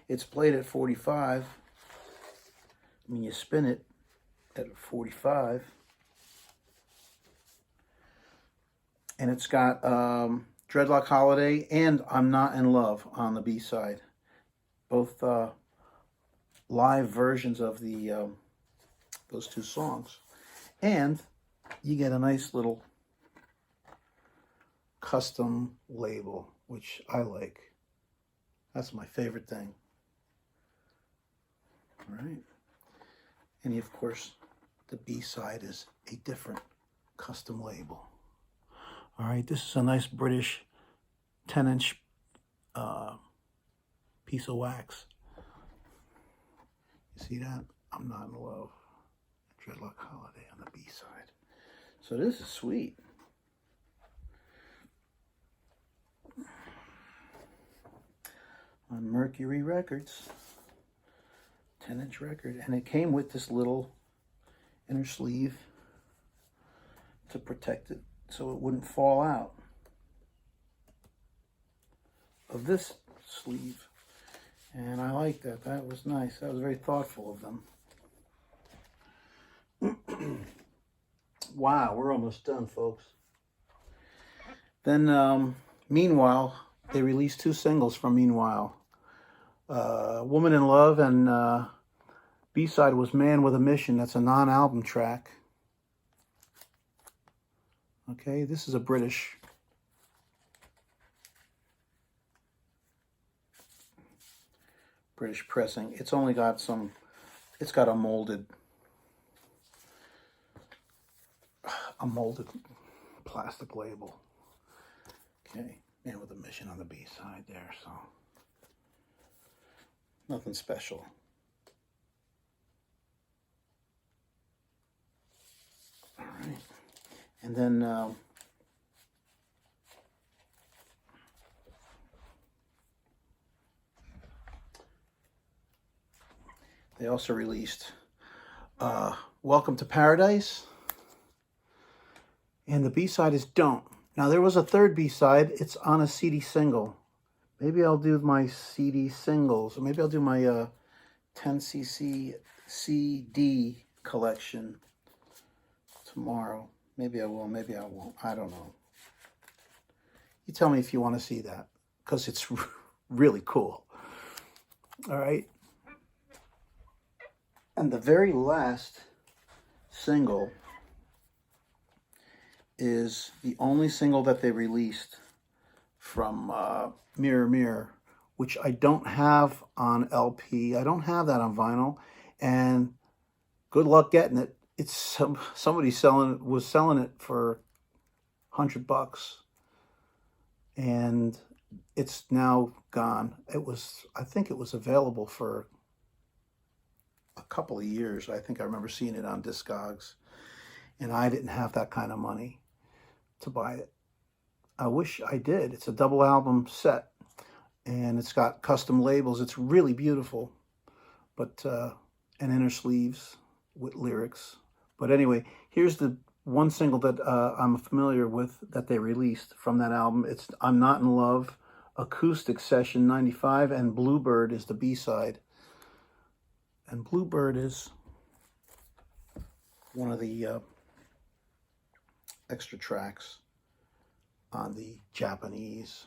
It's played at 45. I mean, you spin it at 45. And it's got Dreadlock Holiday and I'm Not in Love on the B-side. Both live versions of the those two songs. And you get a nice little custom label, which I like. That's my favorite thing. All right. And of course, the B-side is a different custom label. All right, this is a nice British 10-inch piece of wax. You see that? I'm Not in Love. Dreadlock Holiday on the B-side. So this is sweet. On Mercury Records. 10-inch record. And it came with this little inner sleeve to protect it so it wouldn't fall out of this sleeve. And I like that. That was nice. That was very thoughtful of them. Wow, we're almost done, folks. Then, meanwhile, they released two singles from Meanwhile. Woman in Love, and B-side was Man with a Mission. That's a non-album track. Okay, this is a British pressing. It's only got it's got a molded plastic label. Okay, Man with a Mission on the B-side there, so nothing special. All right, and then they also released Welcome to Paradise, and the B-side is Don't. Now, there was a third B-side. It's on a CD single. Maybe I'll do my CD singles, or maybe I'll do my 10cc CD collection tomorrow. Maybe I will, maybe I won't. I don't know. You tell me if you want to see that, because it's really cool. All right. And the very last single is the only single that they released from Mirror Mirror, which I don't have on LP. I don't have that on vinyl, and good luck getting it. It's somebody was selling it for $100, and it's now gone. I think it was available for a couple of years. I think I remember seeing it on Discogs, and I didn't have that kind of money to buy it. I wish I did. It's a double album set. and it's got custom labels. It's really beautiful, but and inner sleeves with lyrics. But anyway, here's the one single that I'm familiar with that they released from that album. It's I'm Not in Love, Acoustic Session 95, and Bluebird is the B-side. And Bluebird is one of the extra tracks on the Japanese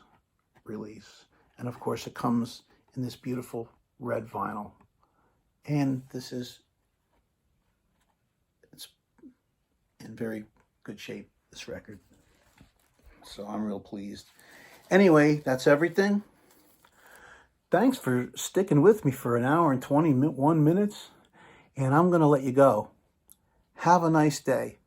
release. And of course it comes in this beautiful red vinyl. And it's in very good shape, this record. So I'm real pleased. Anyway, that's everything. Thanks for sticking with me for an hour and 21 minutes. And I'm going to let you go. Have a nice day.